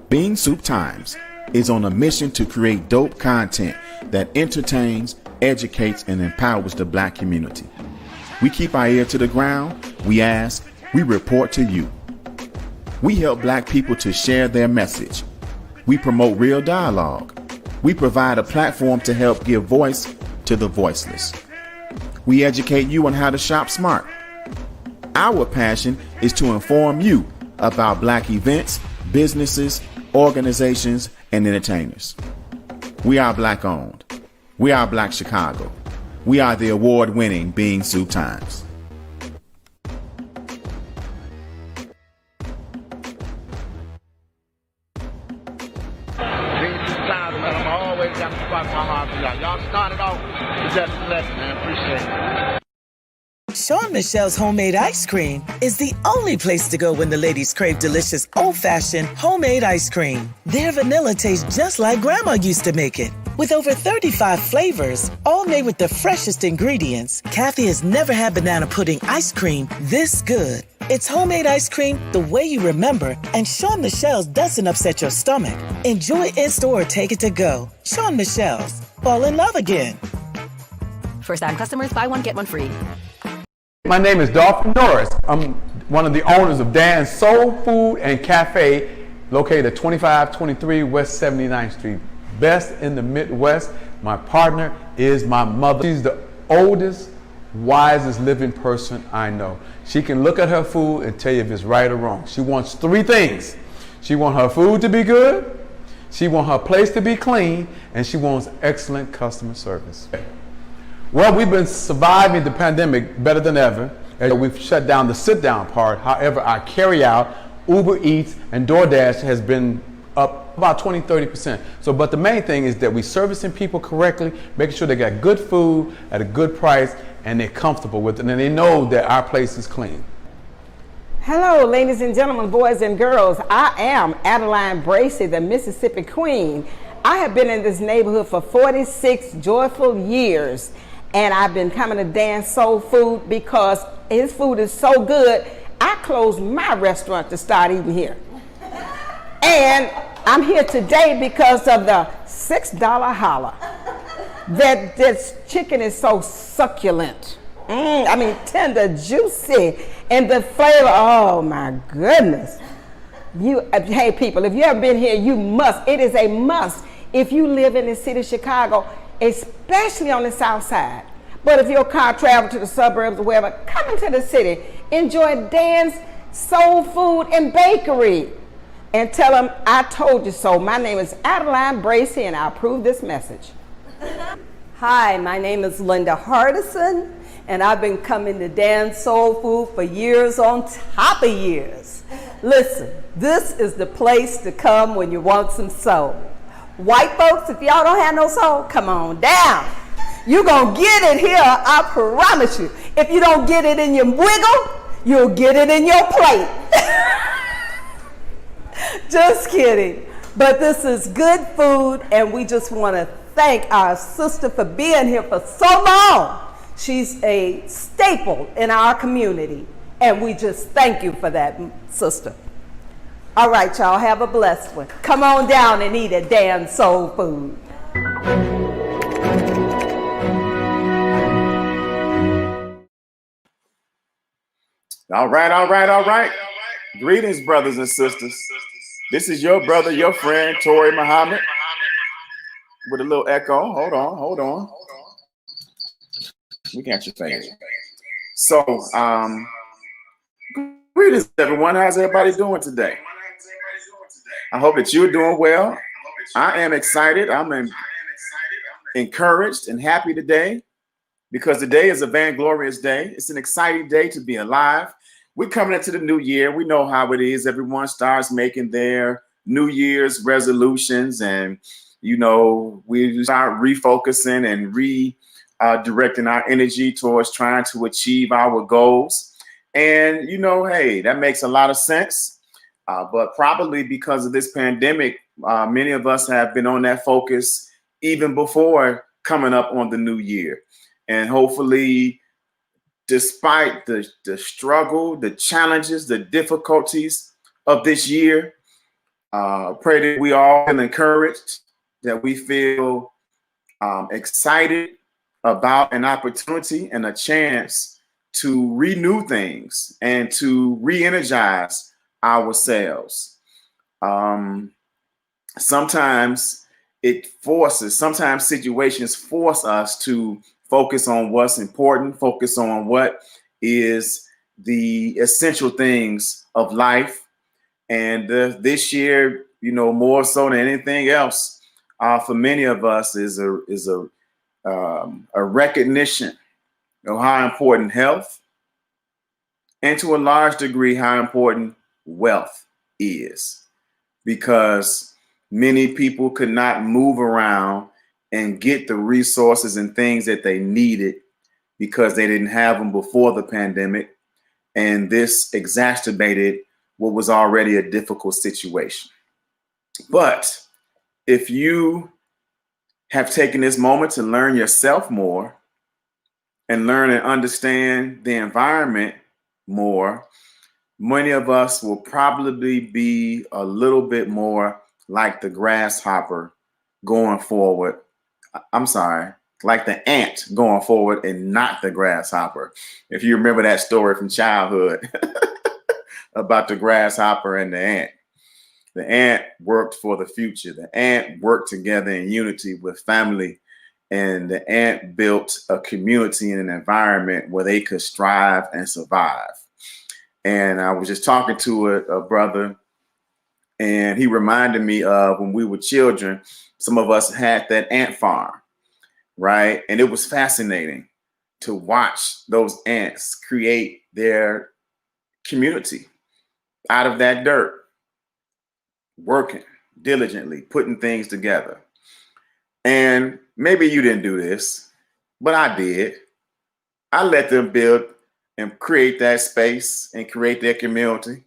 Bean Soup Times is on a mission to create dope content that entertains, educates, and empowers the Black community. We keep our ear to the ground, we ask, we report to you. We help Black people to share their message. We promote real dialogue. We provide a platform to help give voice to the voiceless. We educate you on how to shop smart. Our passion is to inform you about Black events, businesses, organizations, and entertainers. We are Black owned. We are Black Chicago. We are the award-winning Bean Soup Times. Y'all started off with that lesson, man. Appreciate it. Sean Michelle's homemade ice cream is the only place to go when the ladies crave delicious old-fashioned homemade ice cream. Their vanilla tastes just like Grandma used to make it. With over 35 flavors, all made with the freshest ingredients, Kathy has never had banana pudding ice cream this good. It's homemade ice cream the way you remember, and Sean Michelle's doesn't upset your stomach. Enjoy in-store or take it to go. Sean Michelle's. Fall in love again. First-time customers, buy one, get one free. My name is Dolphin Norris. I'm one of the owners of Dan's Soul Food and Cafe, located at 2523 West 79th Street. Best in the Midwest. My partner is my mother. She's the oldest, wisest living person I know. She can look at her food and tell you if it's right or wrong. She wants three things. She wants her food to be good, she wants her place to be clean, and she wants excellent customer service. Well, we've been surviving the pandemic better than ever. We've shut down the sit-down part. However, our carry-out, Uber Eats, and DoorDash has been up about 20-30%. But the main thing is that we're servicing people correctly, making sure they got good food at a good price, and they're comfortable with it, and they know that our place is clean. Hello, ladies and gentlemen, boys and girls. I am Adeline Bracy, the Mississippi Queen. I have been in this neighborhood for 46 joyful years, and I've been coming to Dan's Soul Food because his food is so good. I closed my restaurant to start eating here. And I'm here today because of the $6 holla. That this chicken is so succulent. Tender, juicy, and the flavor, oh my goodness. Hey people, if you haven't been here, you must. It is a must if you live in the city of Chicago, especially on the south side. But if your car travels to the suburbs or wherever, come into the city. Enjoy Dan's Soul Food and Bakery. And tell them I told you so. My name is Adeline Bracy, and I approve this message. Hi, my name is Linda Hardison, and I've been coming to Dan's Soul Food for years on top of years. Listen, this is the place to come when you want some soul. White folks, if y'all don't have no soul, come on down. You're going to get it here, I promise you. If you don't get it in your wiggle, you'll get it in your plate. Just kidding. But this is good food, and we just want to thank our sister for being here for so long. She's a staple in our community, and we just thank you for that, sister. All right, y'all, have a blessed one. Come on down and eat at Dan's Soul Food. All right. Greetings, brothers and sisters. This is your brother, your friend, Toure Muhammad, with a little echo. Hold on. We got your face. So, greetings, everyone. How's everybody doing today? I hope that you're doing well. I am excited. I'm encouraged and happy today because today is a vainglorious day. It's an exciting day to be alive. We're coming into the new year. We know how it is. Everyone starts making their New Year's resolutions, and we start refocusing and directing our energy towards trying to achieve our goals. And hey, that makes a lot of sense. But probably because of this pandemic, many of us have been on that focus even before coming up on the new year. And hopefully, despite the struggle, the challenges, the difficulties of this year, Pray that we all feel encouraged, that we feel excited about an opportunity and a chance to renew things and to re-energize ourselves. Sometimes sometimes situations force us to focus on what's important, focus on what is the essential things of life. And this year, more so than anything else, for many of us is a recognition of how important health, and to a large degree, how important wealth is, because many people could not move around and get the resources and things that they needed because they didn't have them before the pandemic. And this exacerbated what was already a difficult situation. But if you have taken this moment to learn yourself more and learn and understand the environment more, many of us will probably be a little bit more like the grasshopper going forward. I'm sorry, like the ant going forward and not the grasshopper. If you remember that story from childhood about the grasshopper and the ant. The ant worked for the future. The ant worked together in unity with family, and the ant built a community and an environment where they could strive and survive. And I was just talking to a brother, and he reminded me of when we were children, some of us had that ant farm, right? And it was fascinating to watch those ants create their community out of that dirt, working diligently, putting things together. And maybe you didn't do this, but I did. I let them build and create that space and create their community.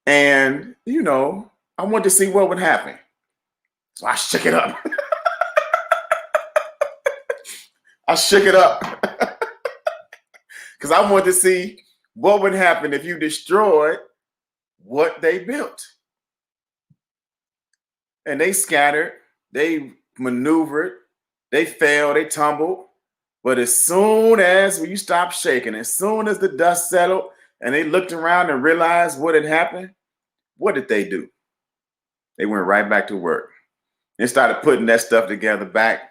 And, I wanted to see what would happen. So I shook it up. I shook it up because I wanted to see what would happen if you destroyed what they built. And they scattered, they maneuvered, they fell, they tumbled. But as soon as you stopped shaking, as soon as the dust settled and they looked around and realized what had happened, what did they do? They went right back to work and started putting that stuff together back.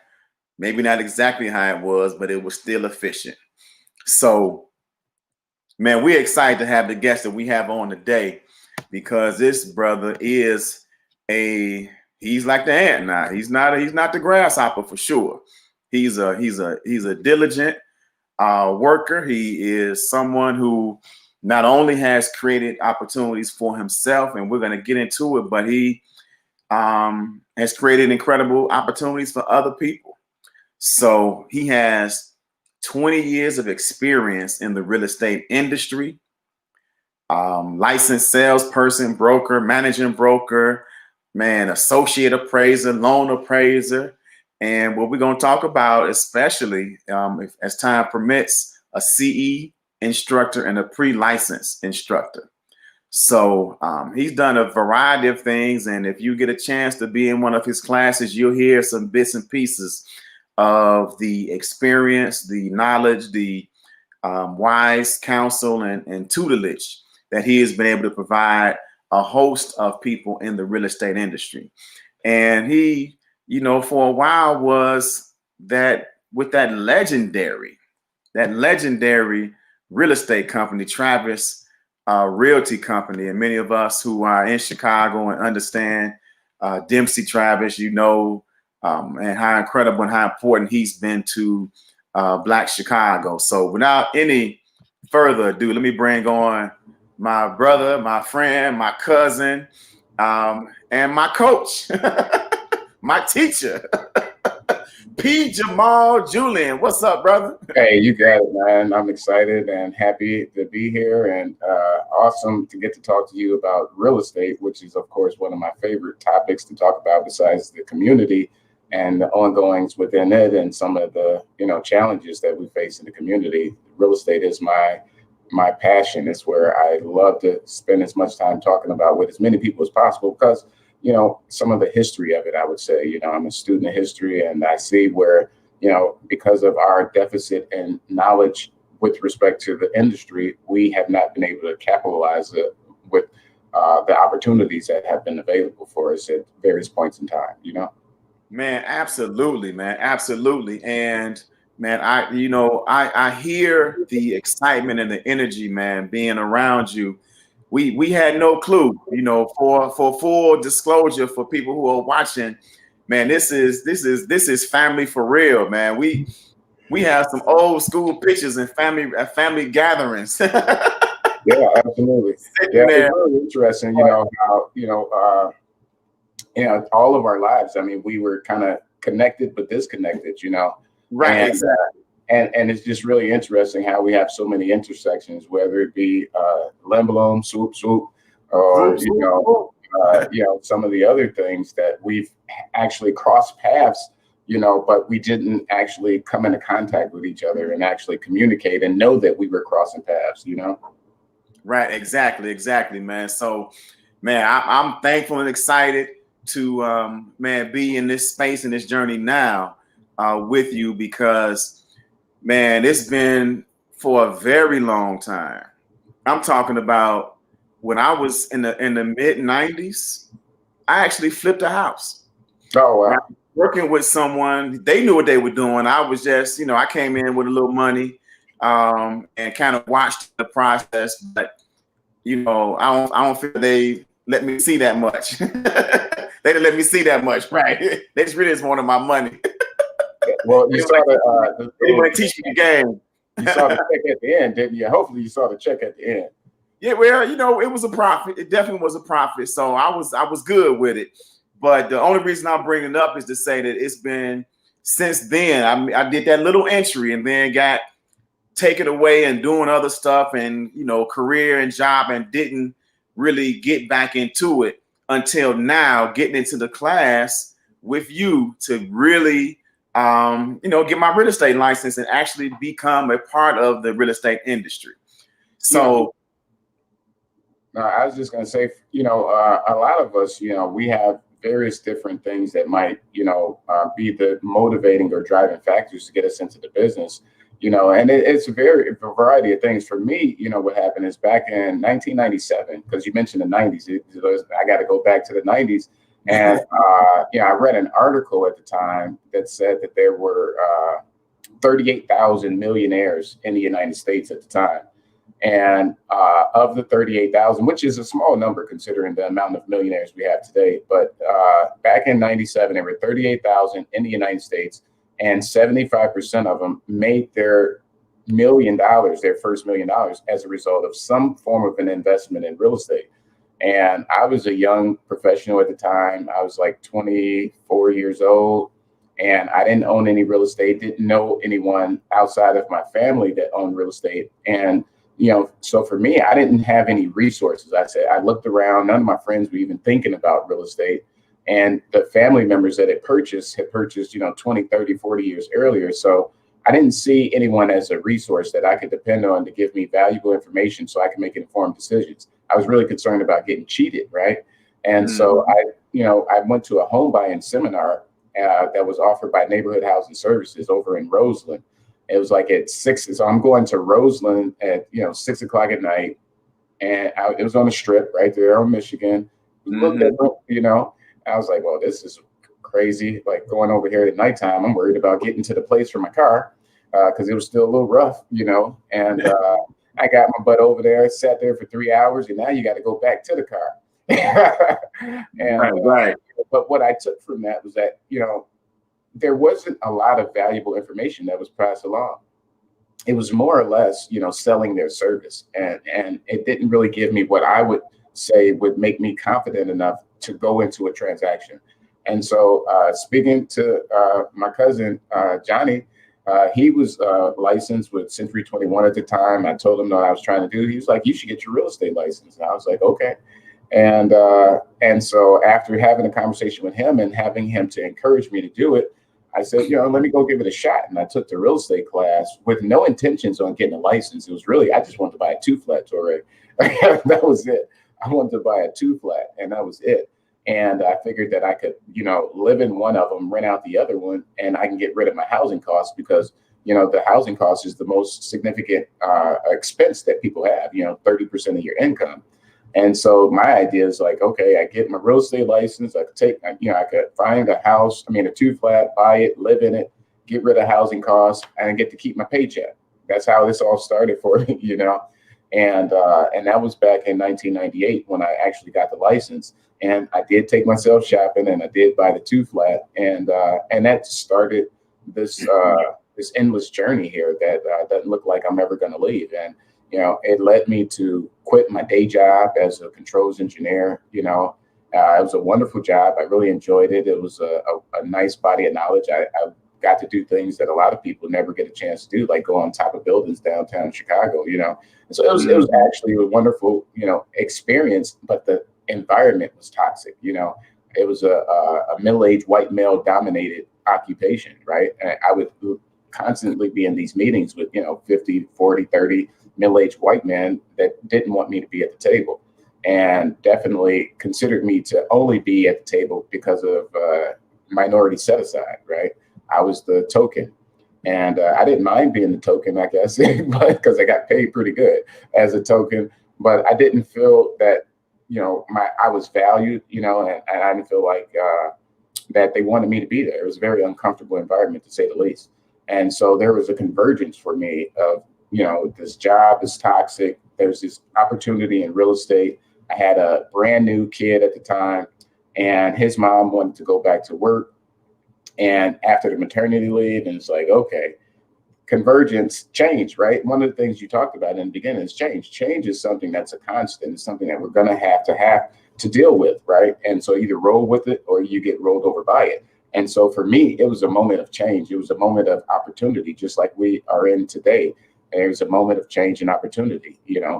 Maybe not exactly how it was, but it was still efficient. So, man, we're excited to have the guest that we have on today, because this brother is he's like the ant now. He's not the grasshopper for sure. He's a diligent worker. He is someone who not only has created opportunities for himself, and we're going to get into it, but he has created incredible opportunities for other people. So he has 20 years of experience in the real estate industry, licensed salesperson, broker, managing broker, associate appraiser, loan appraiser. And what we're going to talk about, especially as time permits, a CE instructor and a pre-licensed instructor. So he's done a variety of things. And if you get a chance to be in one of his classes, you'll hear some bits and pieces of the experience, the knowledge, the wise counsel and tutelage that he has been able to provide a host of people in the real estate industry. And he, for a while was that with that legendary real estate company, Travis Realty Company. And many of us who are in Chicago and understand Dempsey Travis, and how incredible and how important he's been to Black Chicago. So without any further ado, let me bring on my brother, my friend, my cousin, and my coach, my teacher, P. Jamal Julian. What's up, brother? Hey, you got it, man. I'm excited and happy to be here, and awesome to get to talk to you about real estate, which is, of course, one of my favorite topics to talk about besides the community and the ongoings within it and some of the, challenges that we face in the community. Real estate is my my passion. It's where I love to spend as much time talking about with as many people as possible because, you know, some of the history of it, I would say, you know, I'm a student of history and I see where, you know, because of our deficit in knowledge with respect to the industry, we have not been able to capitalize with the opportunities that have been available for us at various points in time, you know? Man, absolutely, man. Absolutely. And man, I hear the excitement and the energy, man, being around you. We had no clue, you know, for full disclosure for people who are watching, man, this is family for real, man. We have some old school pictures and family gatherings. Yeah, absolutely. Yeah, it's really interesting, you know, how, you know, all of our lives, I mean, we were kind of connected but disconnected, you know. Right, and, exactly. And it's just really interesting how we have so many intersections, whether it be limblom, swoop, swoop, or you know, some of the other things that we've actually crossed paths, you know, but we didn't actually come into contact with each other and actually communicate and know that we were crossing paths, you know. Right, exactly, man. So, man, I'm thankful and excited to man be in this space and this journey now with you because, man, it's been for a very long time. I'm talking about when I was in the mid '90s. I actually flipped a house. Oh, wow. Right? Working with someone, they knew what they were doing. I was just, you know, I came in with a little money and kind of watched the process, but you know, I don't feel they let me see that much. They didn't let me see that much, right? They just really just wanted my money. Well, you saw they want to teach me the game. You saw the check at the end, didn't you? Hopefully, you saw the check at the end. Yeah, well, you know, it was a profit. It definitely was a profit. So I was good with it. But the only reason I'm bringing it up is to say that it's been since then. I did that little entry and then got taken away and doing other stuff and, you know, career and job and didn't really get back into it until now, getting into the class with you to really, you know, get my real estate license and actually become a part of the real estate industry. So, no, I was just going to say, you know, a lot of us, you know, we have various different things that might, you know, be the motivating or driving factors to get us into the business. You know, and it's a variety of things. For me, you know, what happened is back in 1997, because you mentioned the 90s, I got to go back to the 90s. And, you know, I read an article at the time that said that there were 38,000 millionaires in the United States at the time. And of the 38,000, which is a small number considering the amount of millionaires we have today. But back in 97, there were 38,000 in the United States. And 75% of them made their $1 million, their first $1 million, as a result of some form of an investment in real estate. And I was a young professional at the time. I was like 24 years old, and I didn't own any real estate, didn't know anyone outside of my family that owned real estate. And, you know, so for me, I didn't have any resources. I looked around, none of my friends were even thinking about real estate. And the family members that had purchased, you know, 20, 30, 40 years earlier. So I didn't see anyone as a resource that I could depend on to give me valuable information so I could make informed decisions. I was really concerned about getting cheated, right? And so I went to a home buying seminar that was offered by Neighborhood Housing Services over in Roseland. It was like at 6. So I'm going to Roseland at, you know, 6 o'clock at night. And it was on the strip right there on Michigan. It was a little different, you know. I was like, well, this is crazy. Like going over here at nighttime, I'm worried about getting to the place for my car because it was still a little rough, you know. And I got my butt over there, sat there for 3 hours, and now you got to go back to the car. And, right. But what I took from that was that, you know, there wasn't a lot of valuable information that was passed along. It was more or less, you know, selling their service. And it didn't really give me what I would say would make me confident enough to go into a transaction. And so speaking to my cousin, Johnny, he was licensed with Century 21 at the time. I told him what I was trying to do. He was like, you should get your real estate license. And I was like, okay. And so after having a conversation with him and having him to encourage me to do it, I said, let me go give it a shot. And I took the real estate class with no intentions on getting a license. It was really, I just wanted to buy a 2-flat Toure. That was it. I wanted to buy a 2-flat, and that was it. And I figured that I could, live in one of them, rent out the other one, and I can get rid of my housing costs because, the housing cost is the most significant expense that people have, 30% of your income. And so my idea is like, okay, I get my real estate license. I could I could find a house, a 2-flat, buy it, live in it, get rid of housing costs, and I get to keep my paycheck. That's how this all started for me, And that was back in 1998 when I actually got the license. And I did take myself shopping, and I did buy the 2-flat, and that started this this endless journey here that doesn't look like I'm ever going to leave. And it led me to quit my day job as a controls engineer. It was a wonderful job. I really enjoyed it. It was a nice body of knowledge. I got to do things that a lot of people never get a chance to do, like go on top of buildings downtown Chicago. And so it was actually a wonderful, experience, but the environment was toxic. It was a middle-aged white male dominated occupation, right? And I would constantly be in these meetings with, 50, 40, 30 middle-aged white men that didn't want me to be at the table, and definitely considered me to only be at the table because of minority set aside, right? I was the token, and I didn't mind being the token, I guess, but because I got paid pretty good as a token, but I didn't feel that, I was valued, and I didn't feel like that they wanted me to be there. It was a very uncomfortable environment, to say the least. And so there was a convergence for me of, this job is toxic. There's this opportunity in real estate. I had a brand new kid at the time, and his mom wanted to go back to work. And after the maternity leave, and it's like, okay, convergence, change, right? One of the things you talked about in the beginning is change. Change is something that's a constant. It's something that we're going to have to deal with, right? And so either roll with it or you get rolled over by it. And so for me, it was a moment of change. It was a moment of opportunity, just like we are in today. There's a moment of change and opportunity,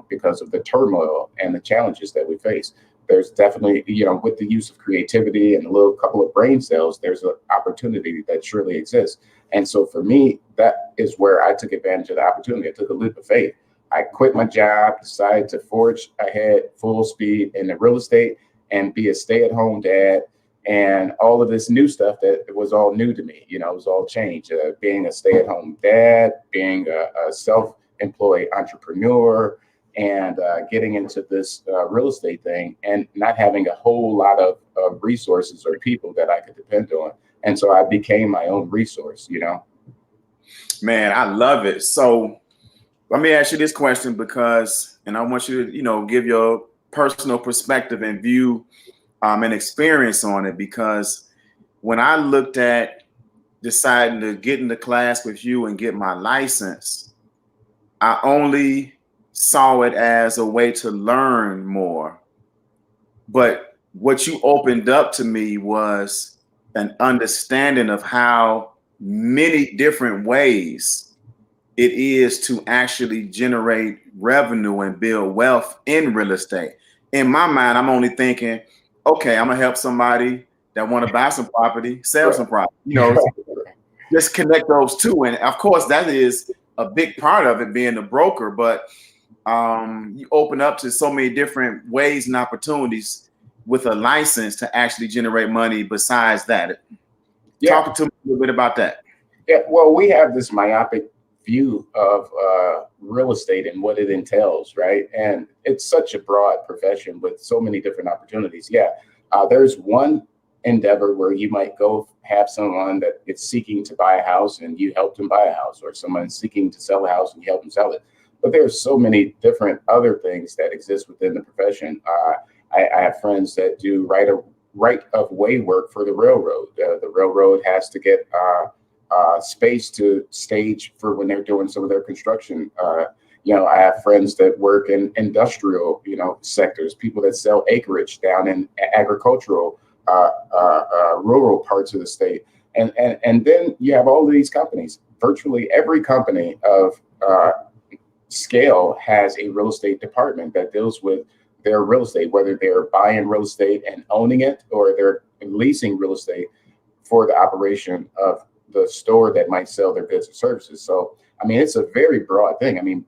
because of the turmoil and the challenges that we face. There's definitely, with the use of creativity and a little couple of brain cells, there's an opportunity that surely exists. And so for me, that is where I took advantage of the opportunity. I took a leap of faith. I quit my job, decided to forge ahead full speed in the real estate and be a stay-at-home dad, and all of this new stuff that was all new to me. It was all change. Being a stay-at-home dad, being a self-employed entrepreneur, and getting into this real estate thing and not having a whole lot of resources or people that I could depend on. And so I became my own resource, Man, I love it. So let me ask you this question, and I want you to, give your personal perspective and view and experience on it, because when I looked at deciding to get in the class with you and get my license, I only saw it as a way to learn more. But what you opened up to me was an understanding of how many different ways it is to actually generate revenue and build wealth in real estate. In my mind, I'm only thinking, okay, I'm gonna help somebody that want to buy some property, sell some property, just connect those two. And of course, that is a big part of it, being a broker, but you open up to so many different ways and opportunities with a license to actually generate money besides that. Yeah. Talk to me a little bit about that. Yeah, well, we have this myopic view of real estate and what it entails, right? And it's such a broad profession with so many different opportunities. Yeah, there's one endeavor where you might go have someone that is seeking to buy a house and you help them buy a house, or someone seeking to sell a house and you help them sell it. But there's so many different other things that exist within the profession. I have friends that do right of way work for the railroad. The railroad has to get space to stage for when they're doing some of their construction. I have friends that work in industrial, sectors, people that sell acreage down in agricultural, rural parts of the state. And then you have all of these companies. Virtually every company of scale has a real estate department that deals with their real estate, whether they're buying real estate and owning it, or they're leasing real estate for the operation of the store that might sell their goods or services. So, I mean, it's a very broad thing. I mean,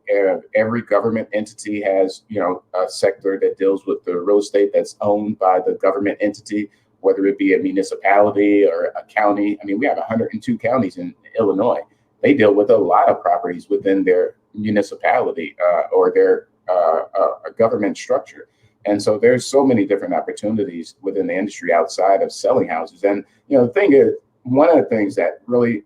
every government entity has, a sector that deals with the real estate that's owned by the government entity, whether it be a municipality or a county. I mean, we have 102 counties in Illinois. They deal with a lot of properties within their municipality or their government structure. And so there's so many different opportunities within the industry outside of selling houses. And, the thing is, one of the things that really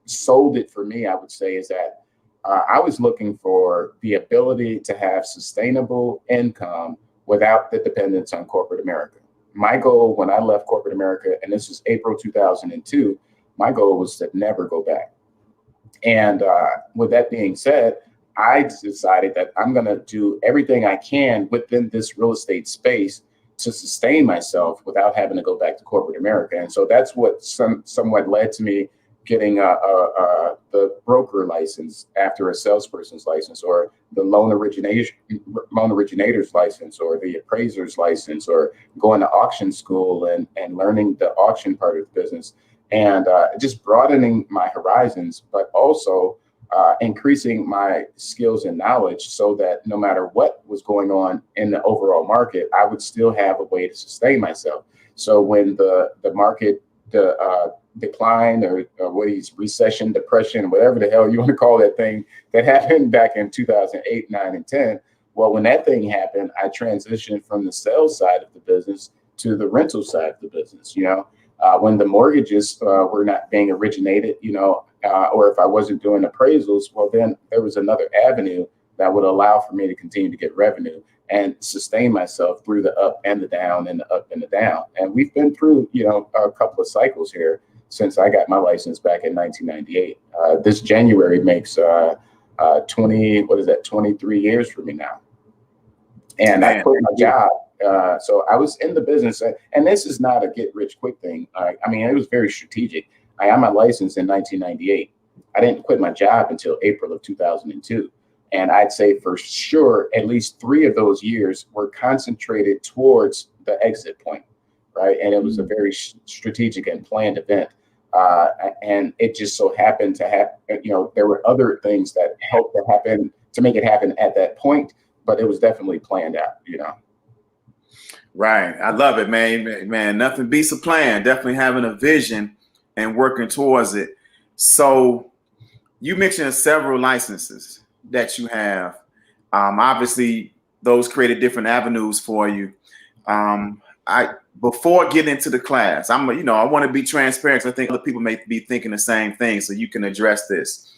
sold it for me, I would say, is that I was looking for the ability to have sustainable income without the dependence on corporate America. My goal when I left corporate America, and this is April 2002, my goal was to never go back. And with that being said, I decided that I'm going to do everything I can within this real estate space to sustain myself without having to go back to corporate America. And so that's what somewhat led to me getting the broker license after a salesperson's license, or the loan originator's license, or the appraiser's license, or going to auction school and learning the auction part of the business, and just broadening my horizons, but also increasing my skills and knowledge so that no matter what was going on in the overall market, I would still have a way to sustain myself. So when the market decline, or what is recession, depression, whatever the hell you want to call that thing that happened back in 2008, 9, and 10. Well, when that thing happened, I transitioned from the sales side of the business to the rental side of the business. When the mortgages were not being originated, or if I wasn't doing appraisals, well, then there was another avenue that would allow for me to continue to get revenue and sustain myself through the up and the down and the up and the down. And we've been through, a couple of cycles here since I got my license back in 1998. This January makes 23 years for me now. And I quit my job. So I was in the business, and this is not a get rich quick thing. It was very strategic. I got my license in 1998. I didn't quit my job until April of 2002. And I'd say for sure, at least 3 of those years were concentrated towards the exit point, right? And it was a very strategic and planned event. And it just so happened to happen, there were other things that helped to happen to make it happen at that point, but it was definitely planned out, Right. I love it, man. Nothing beats a plan. Definitely having a vision and working towards it. So you mentioned several licenses that you have. Obviously, those created different avenues for you. Before getting into the class, I want to be transparent. I think other people may be thinking the same thing, so you can address this.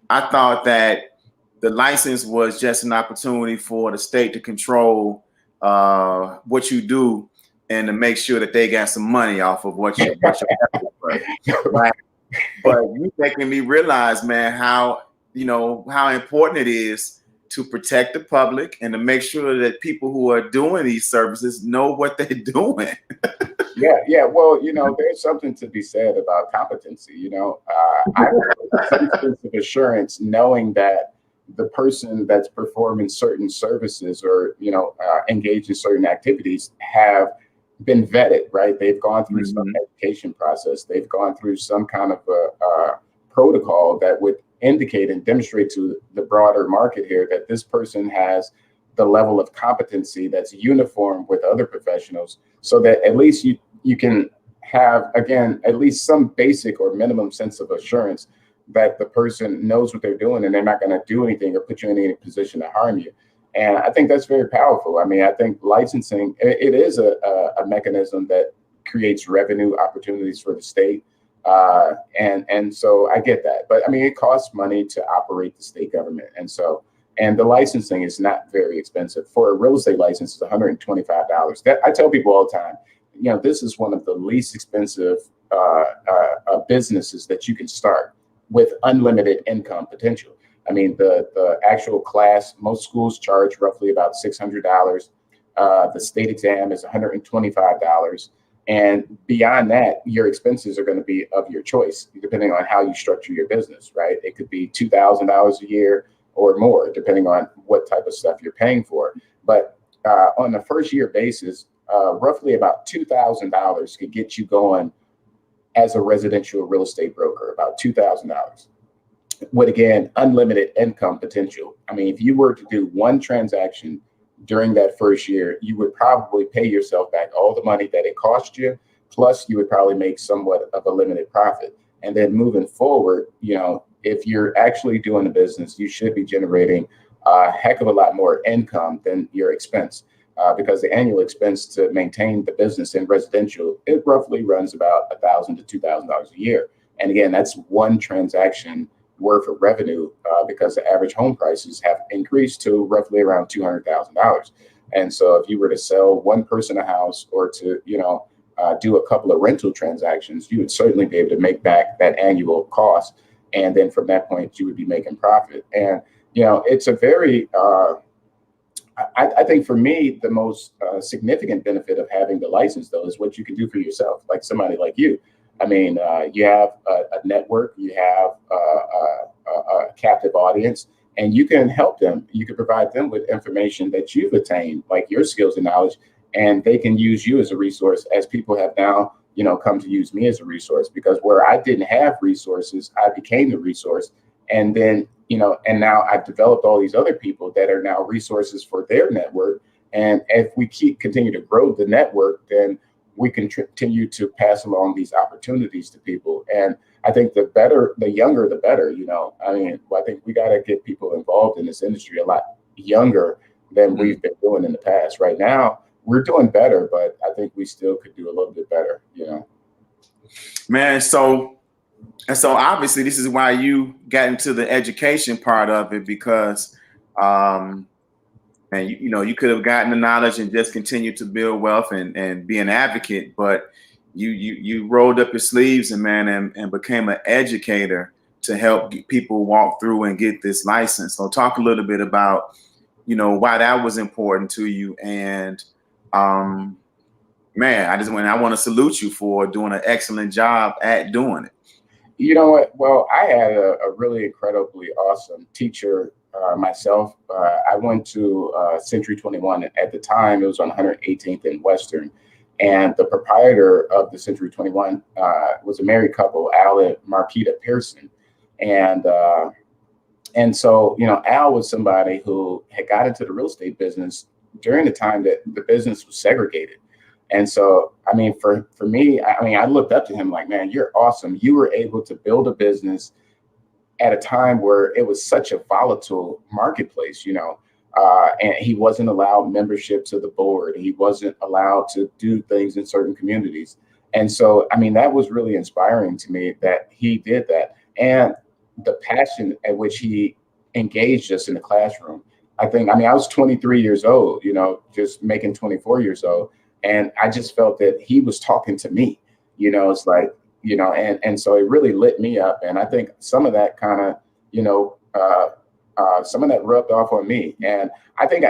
I thought that the license was just an opportunity for the state to control what you do and to make sure that they got some money off of what you're right? But you making me realize, man, how important it is to protect the public and to make sure that people who are doing these services know what they're doing. Yeah. Well, there's something to be said about competency. I have some sense of assurance knowing that the person that's performing certain services or, engaged in certain activities have been vetted, right? They've gone through some education process. They've gone through some kind of a protocol that would indicate and demonstrate to the broader market here that this person has the level of competency that's uniform with other professionals, so that at least you can have, again, at least some basic or minimum sense of assurance that the person knows what they're doing and they're not going to do anything or put you in any position to harm you. And I think that's very powerful. I think licensing, it is a mechanism that creates revenue opportunities for the state. And so I get that. But it costs money to operate the state government. And the licensing is not very expensive. For a real estate license, it's $125. That I tell people all the time, this is one of the least expensive businesses that you can start with unlimited income potential. The actual class, most schools charge roughly about $600. The state exam is $125. And beyond that, your expenses are going to be of your choice, depending on how you structure your business, right? It could be $2,000 a year or more, depending on what type of stuff you're paying for. But on a first year basis, roughly about $2,000 could get you going as a residential real estate broker, about $2,000. With, again, unlimited income potential. I mean, if you were to do one transaction during that first year, you would probably pay yourself back all the money that it cost you, plus you would probably make somewhat of a limited profit. And then moving forward, you know, if you're actually doing a business, you should be generating a heck of a lot more income than your expense, because the annual expense to maintain the business in residential, it roughly runs about $1,000 to $2,000 a year. And again, that's one transaction worth of revenue, because the average home prices have increased to roughly around $200,000. And so if you were to sell one person a house, or to, you know, do a couple of rental transactions, you would certainly be able to make back that annual cost. And then from that point, you would be making profit. And, you know, it's a very, I think for me, the most significant benefit of having the license, though, is what you can do for yourself, like somebody like you. I mean, you have a network, you have a captive audience, and you can help them. You can provide them with information that you've attained, like your skills and knowledge, and they can use you as a resource, as people have now, you know, come to use me as a resource. Because where I didn't have resources, I became the resource. And then, you know, and now I've developed all these other people that are now resources for their network. And if we continue to grow the network, then we can continue to pass along these opportunities to people. And I think the younger, the better, you know. I mean, I think we got to get people involved in this industry a lot younger than we've been doing in the past. Right now, we're doing better, but I think we still could do a little bit better, you know. Man, so obviously this is why you got into the education part of it, because and you know, you could have gotten the knowledge and just continued to build wealth and be an advocate, but you rolled up your sleeves and became an educator to help people walk through and get this license. So talk a little bit about, you know, why that was important to you. And man, I want to salute you for doing an excellent job at doing it. You know what? Well, I had a really incredibly awesome teacher myself. I went to Century 21. At the time, it was on 118th and Western. And the proprietor of the Century 21 was a married couple, Al and Marquita Pearson. And so, you know, Al was somebody who had got into the real estate business during the time that the business was segregated. And so, I mean, for me, I looked up to him like, man, you're awesome. You were able to build a business at a time where it was such a volatile marketplace, you know, and he wasn't allowed membership to the board. He wasn't allowed to do things in certain communities. And so, I mean, that was really inspiring to me that he did that. And the passion at which he engaged us in the classroom. I was 23 years old, you know, just making 24 years old. And I just felt that he was talking to me, you know. It's like, you know, and so it really lit me up. And I think some of that kind of, you know, some of that rubbed off on me. And I think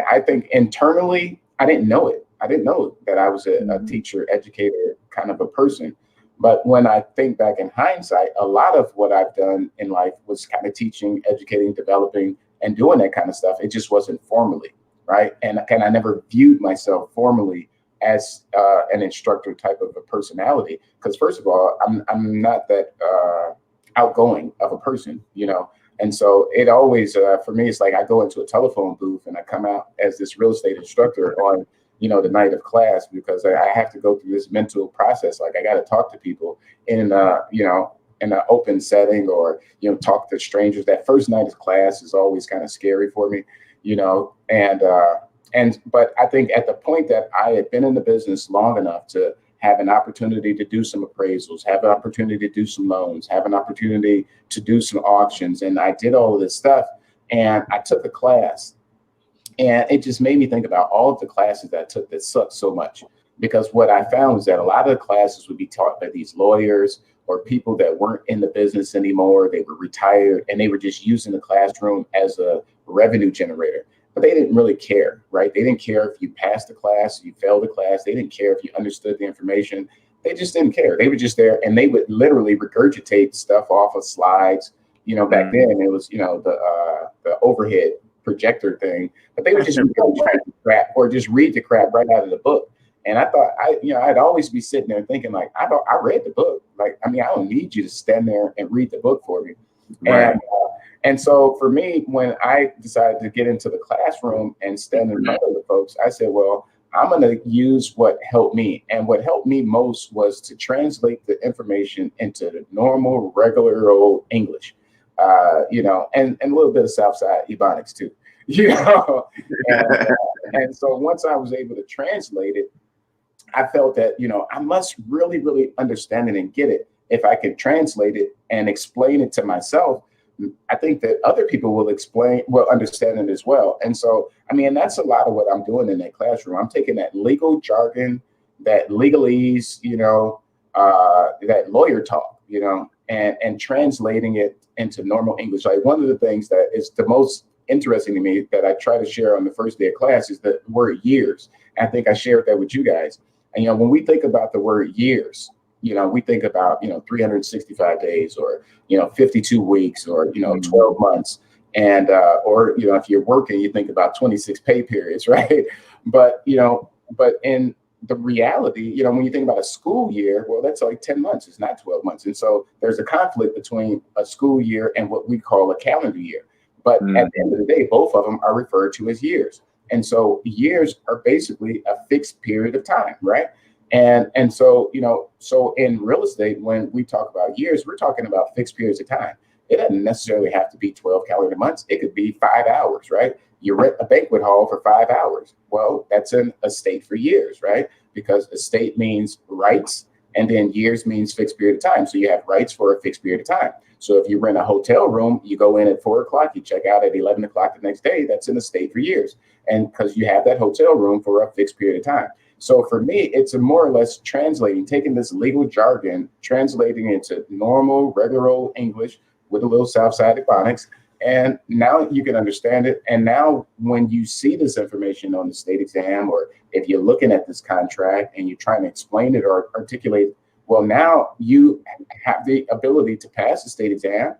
internally, I didn't know it. I didn't know that I was a teacher, educator kind of a person. But when I think back in hindsight, a lot of what I've done in life was kind of teaching, educating, developing, and doing that kind of stuff. It just wasn't formally, right? And I never viewed myself formally as an instructor type of a personality. Because first of all, I'm not that outgoing of a person, you know. And so it always, for me, it's like I go into a telephone booth and I come out as this real estate instructor on, you know, the night of class, because I have to go through this mental process. Like I got to talk to people in, you know, in an open setting, or, you know, talk to strangers. That first night of class is always kind of scary for me, you know. But I think at the point that I had been in the business long enough to have an opportunity to do some appraisals, have an opportunity to do some loans, have an opportunity to do some auctions. And I did all of this stuff, and I took a class, and it just made me think about all of the classes that I took that sucked so much. Because what I found was that a lot of the classes would be taught by these lawyers or people that weren't in the business anymore. They were retired, and they were just using the classroom as a revenue generator. But they didn't really care, right? They didn't care if you passed the class, you failed the class. They didn't care if you understood the information. They just didn't care. They were just there, and they would literally regurgitate stuff off of slides. You know, back then it was, you know, the overhead projector thing, but they would just regurgitate the crap, or just read the crap right out of the book. And I thought, I'd always be sitting there thinking like, I read the book. Like, I mean, I don't need you to stand there and read the book for me. Right. And so for me, when I decided to get into the classroom and stand in front of the folks, I said, well, I'm going to use what helped me. And what helped me most was to translate the information into the normal, regular old English, you know, and a little bit of Southside Ebonics too, you know. And so once I was able to translate it, I felt that, you know, I must really, really understand it and get it. If I can translate it and explain it to myself, I think that other people will understand it as well. And so, I mean, that's a lot of what I'm doing in that classroom. I'm taking that legal jargon, that legalese, you know, that lawyer talk, you know, and translating it into normal English. Like, one of the things that is the most interesting to me that I try to share on the first day of class is the word years. And I think I shared that with you guys. And, you know, when we think about the word years, you know, we think about, you know, 365 days or, you know, 52 weeks or, you know, 12 months. And, or, you know, if you're working, you think about 26 pay periods, right? But, you know, but in the reality, you know, when you think about a school year, well, that's like 10 months. It's not 12 months. And so there's a conflict between a school year and what we call a calendar year. But at the end of the day, both of them are referred to as years. And so years are basically a fixed period of time, right? And so, you know, so in real estate, when we talk about years, we're talking about fixed periods of time. It doesn't necessarily have to be 12 calendar months. It could be 5 hours, right? You rent a banquet hall for 5 hours. Well, that's an estate for years, right? Because estate means rights, and then years means fixed period of time. So you have rights for a fixed period of time. So if you rent a hotel room, you go in at 4 o'clock, you check out at 11 o'clock the next day, that's an estate for years. And because you have that hotel room for a fixed period of time. So for me, it's a more or less translating, taking this legal jargon, translating it into normal, regular old English with a little Southside Ebonics. And now you can understand it. And now when you see this information on the state exam, or if you're looking at this contract and you're trying to explain it or articulate, well, now you have the ability to pass the state exam,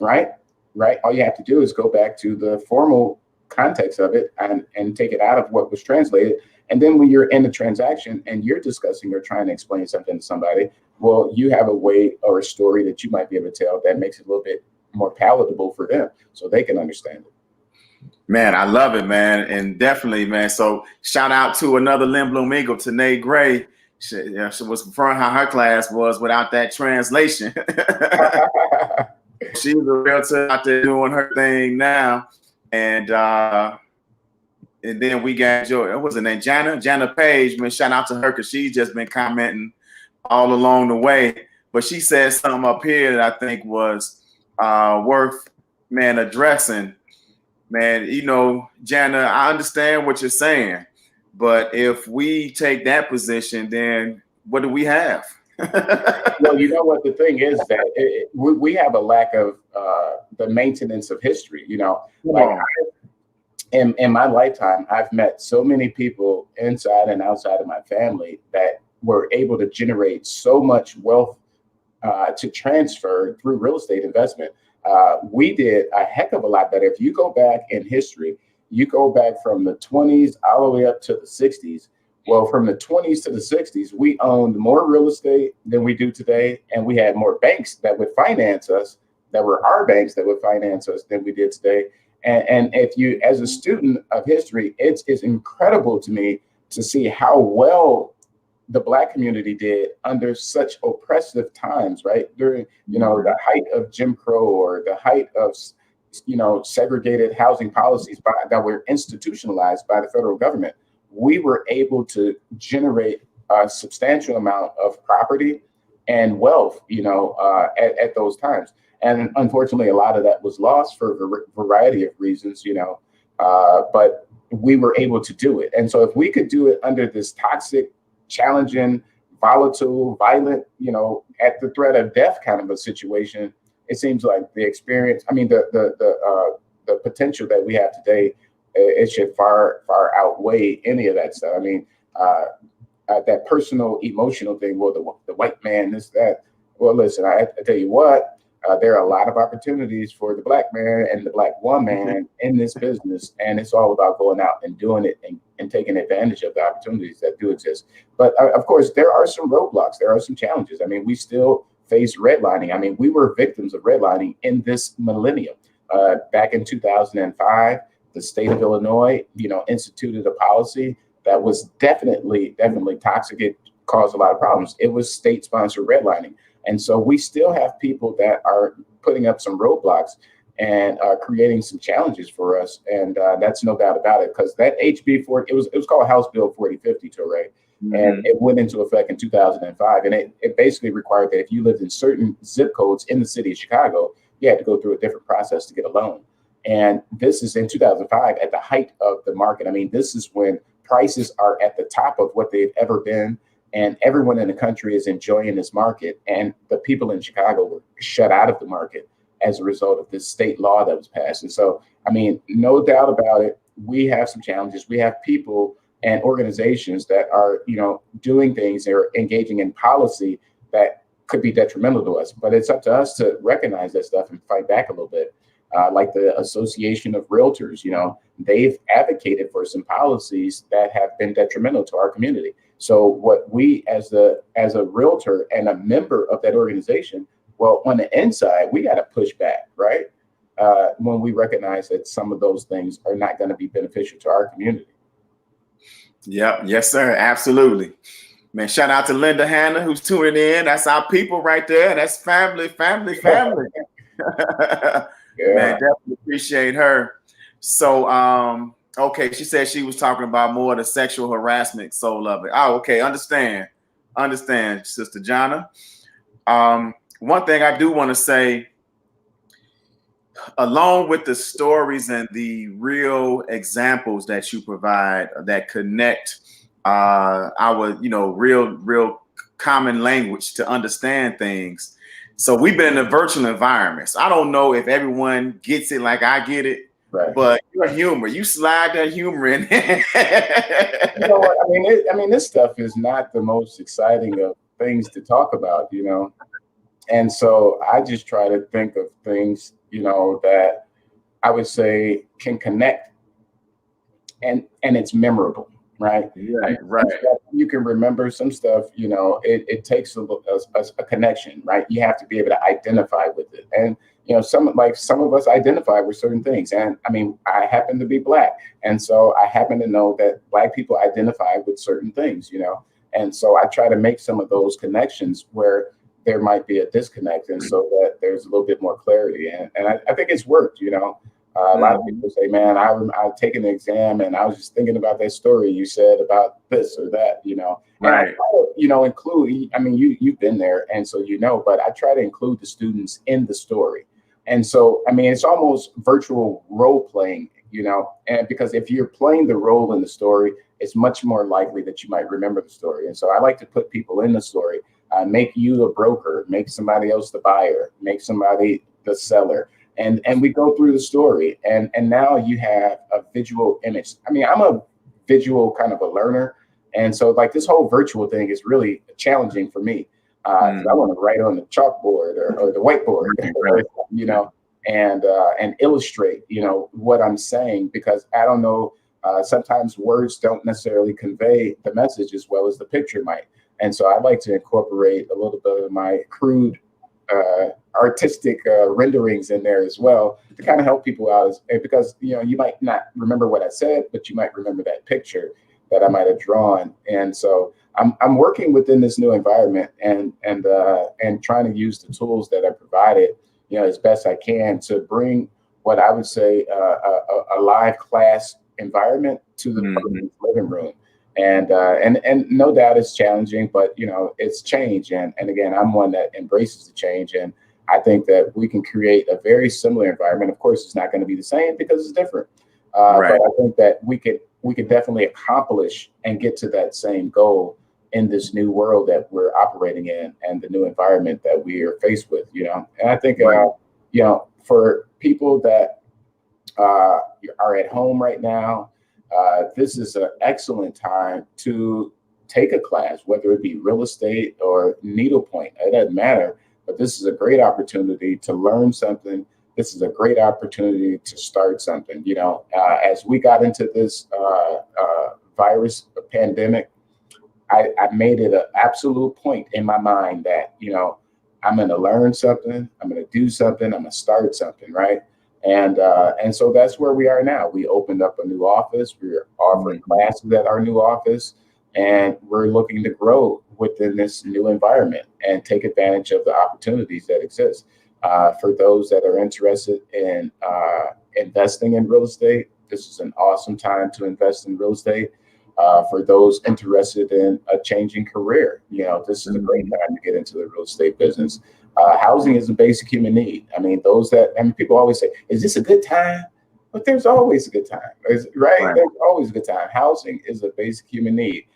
right? Right. All you have to do is go back to the formal context of it and take it out of what was translated. And then when you're in the transaction and you're discussing or trying to explain something to somebody, well, you have a way or a story that you might be able to tell that makes it a little bit more palatable for them so they can understand it. Man, I love it, man. And definitely, man. So shout out to another Lynn Bloom Eagle, Tanae Gray. She was referring how her class was without that translation. She's a realtor out there doing her thing now. And then we got what was her name? Jana Page. Man, shout out to her because she's just been commenting all along the way. But she said something up here that I think was worth, man, addressing. Man, you know, Jana, I understand what you're saying, but if we take that position, then what do we have? Well, you know what the thing is that we have a lack of the maintenance of history. You know, like in my lifetime, I've met so many people inside and outside of my family that were able to generate so much wealth to transfer through real estate investment. We did a heck of a lot better. If you go back in history, you go back from the 20s all the way up to the 60s. Well, from the 20s to the 60s, we owned more real estate than we do today. And we had more banks that would finance us, that were our banks that would finance us than we did today. And if you, as a student of history, it's incredible to me to see how well the Black community did under such oppressive times, right? During, you know, the height of Jim Crow or the height of, you know, segregated housing policies that were institutionalized by the federal government. We were able to generate a substantial amount of property and wealth, you know, at those times. And unfortunately, a lot of that was lost for a variety of reasons, you know, but we were able to do it. And so if we could do it under this toxic, challenging, volatile, violent, you know, at the threat of death kind of a situation, it seems like the experience, I mean, the potential that we have today, it should far outweigh any of that stuff. I mean, that personal, emotional thing, well, the white man, this, that. Well, listen, I tell you what, there are a lot of opportunities for the Black man and the Black woman in this business. And it's all about going out and doing it and taking advantage of the opportunities that do exist. But of course, there are some roadblocks. There are some challenges. I mean, we still faced redlining. I mean, we were victims of redlining in this millennium. Back in 2005, the state of Illinois, instituted a policy that was definitely toxic. It caused a lot of problems. It was state-sponsored redlining. And so we still have people that are putting up some roadblocks and creating some challenges for us. And that's no doubt about it, because that HB 40, it was called House Bill 4050, Toure, and it went into effect in 2005. And it basically required that if you lived in certain zip codes in the city of Chicago, you had to go through a different process to get a loan. And this is in 2005 at the height of the market. I mean, this is when prices are at the top of what they've ever been. And everyone in the country is enjoying this market. And the people in Chicago were shut out of the market as a result of this state law that was passed. And so, I mean, no doubt about it, we have some challenges. We have people and organizations that are, doing things, they're engaging in policy that could be detrimental to us. But it's up to us to recognize that stuff and fight back a little bit. Like the Association of Realtors, they've advocated for some policies that have been detrimental to our community. So what we as a realtor and a member of that organization, well, on the inside, we got to push back, right? When we recognize that some of those things are not going to be beneficial to our community. Yep. Yes, sir. Absolutely. Man, shout out to Linda Hannah, who's tuning in. That's our people right there. That's family. Yeah. Man, definitely appreciate her. So, okay, she said she was talking about more of the sexual harassment soul of it. Oh, okay, understand, Sister Jana. One thing I do want to say, along with the stories and the real examples that you provide that connect our, real common language to understand things. So we've been in a virtual environment. So I don't know if everyone gets it like I get it, right. But you're humor. You slide that humor in. You know what? I mean, this stuff is not the most exciting of things to talk about, And so I just try to think of things, that I would say can connect and it's memorable. Right. Right. You can remember some stuff, it takes a connection, right? You have to be able to identify with it. And, some of us identify with certain things. And I mean, I happen to be Black. And so I happen to know that Black people identify with certain things, And so I try to make some of those connections where there might be a disconnect. And so that there's a little bit more clarity. And I think it's worked, A lot of people say, man, I've taken the exam and I was just thinking about that story you said about this or that, Right. And I, include, you've been there. And so, but I try to include the students in the story. And so, it's almost virtual role playing, and because if you're playing the role in the story, it's much more likely that you might remember the story. And so I like to put people in the story, make you a broker, make somebody else the buyer, make somebody the seller. And we go through the story and now you have a visual image. I'm a visual kind of a learner. And so like this whole virtual thing is really challenging for me. 'Cause I want to write on the chalkboard or the whiteboard, and illustrate, what I'm saying, because I don't know, sometimes words don't necessarily convey the message as well as the picture might. And so I like to incorporate a little bit of my crude artistic renderings in there as well to kind of help people out, because you might not remember what I said, but you might remember that picture that I might have drawn. And so I'm working within this new environment and trying to use the tools that are provided, as best I can to bring what I would say a live class environment to the person's living room. And no doubt it's challenging, but it's change. And again, I'm one that embraces the change. And I think that we can create a very similar environment. Of course, it's not going to be the same because it's different. Right. But I think that we could definitely accomplish and get to that same goal in this new world that we're operating in and the new environment that we are faced with, And I think, for people that are at home right now, this is an excellent time to take a class, whether it be real estate or needlepoint. It doesn't matter, but this is a great opportunity to learn something. This is a great opportunity to start something. As we got into this virus pandemic, I made it an absolute point in my mind that, I'm going to learn something. I'm going to do something. I'm going to start something, right? And so that's where we are now. We opened up a new office. We're offering classes at our new office, and we're looking to grow within this new environment and take advantage of the opportunities that exist. For those that are interested in investing in real estate, this is an awesome time to invest in real estate. For those interested in a changing career, this is a great time to get into the real estate business. Housing is a basic human need. I mean, people always say, is this a good time? But there's always a good time, right? There's always a good time. Housing is a basic human need.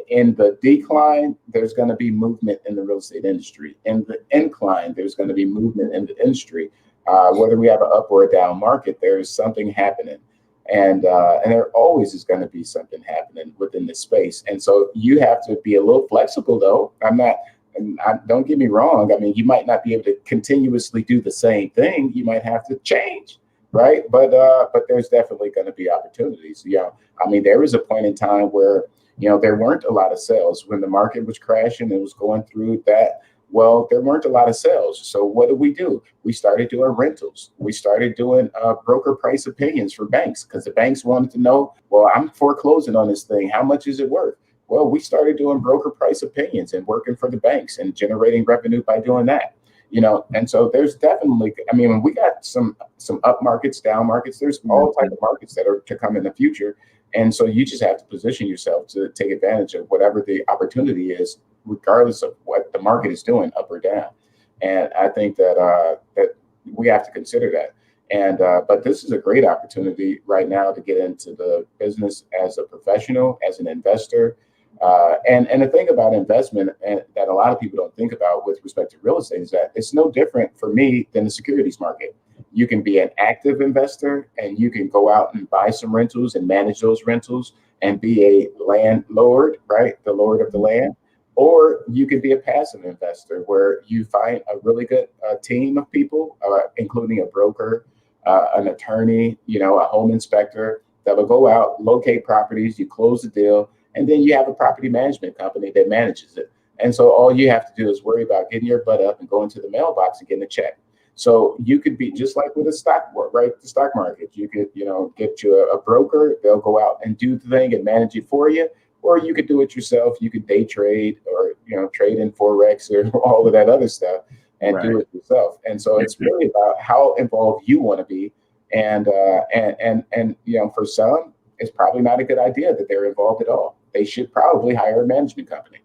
In the decline, there's going to be movement in the real estate industry. In the incline, there's going to be movement in the industry. Whether we have an up or a down market, there is something happening. And there always is going to be something happening within this space. And so you have to be a little flexible, though. Don't get me wrong. I mean, you might not be able to continuously do the same thing. You might have to change, right? But there's definitely going to be opportunities. I mean, there was a point in time where, there weren't a lot of sales when the market was crashing and was going through that. Well, there weren't a lot of sales. So what did we do? We started doing rentals. We started doing broker price opinions for banks because the banks wanted to know, well, I'm foreclosing on this thing. How much is it worth? Well, we started doing broker price opinions and working for the banks and generating revenue by doing that. And so there's definitely, I mean, when we got some up markets, down markets, there's all types of markets that are to come in the future. And so you just have to position yourself to take advantage of whatever the opportunity is, regardless of what the market is doing, up or down. And I think that we have to consider that. And but this is a great opportunity right now to get into the business as a professional, as an investor. And the thing about investment that a lot of people don't think about with respect to real estate is that it's no different for me than the securities market. You can be an active investor and you can go out and buy some rentals and manage those rentals and be a landlord, right? The lord of the land. Or you could be a passive investor where you find a really good team of people, including a broker, an attorney, a home inspector that will go out, locate properties, you close the deal, and then you have a property management company that manages it. And so all you have to do is worry about getting your butt up and going to the mailbox and getting a check. So you could be just like with the stock, right? The stock market, you could, get you a broker, they'll go out and do the thing and manage it for you. Or you could do it yourself. You could day trade or, trade in Forex or all of that other stuff and do it yourself. And so it's really about how involved you want to be. And for some, it's probably not a good idea that they're involved at all. They should probably hire a management company,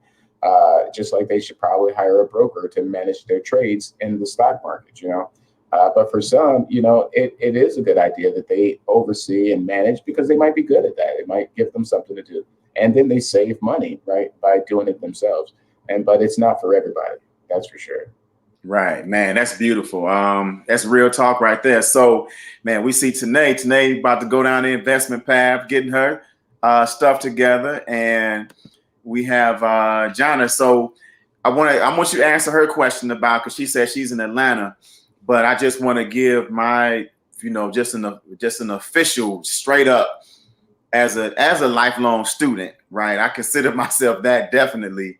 just like they should probably hire a broker to manage their trades in the stock market, But for some, it is a good idea that they oversee and manage because they might be good at that. It might give them something to do. And then they save money, right, by doing it themselves. But it's not for everybody. That's for sure. Right, man. That's beautiful. That's real talk right there. So, man, we see Tanae about to go down the investment path, getting her stuff together, and we have Jana. So, I want you to answer her question about, because she said she's in Atlanta, but I just want to give my, just an official, straight up, as a lifelong student, right? I consider myself that, definitely.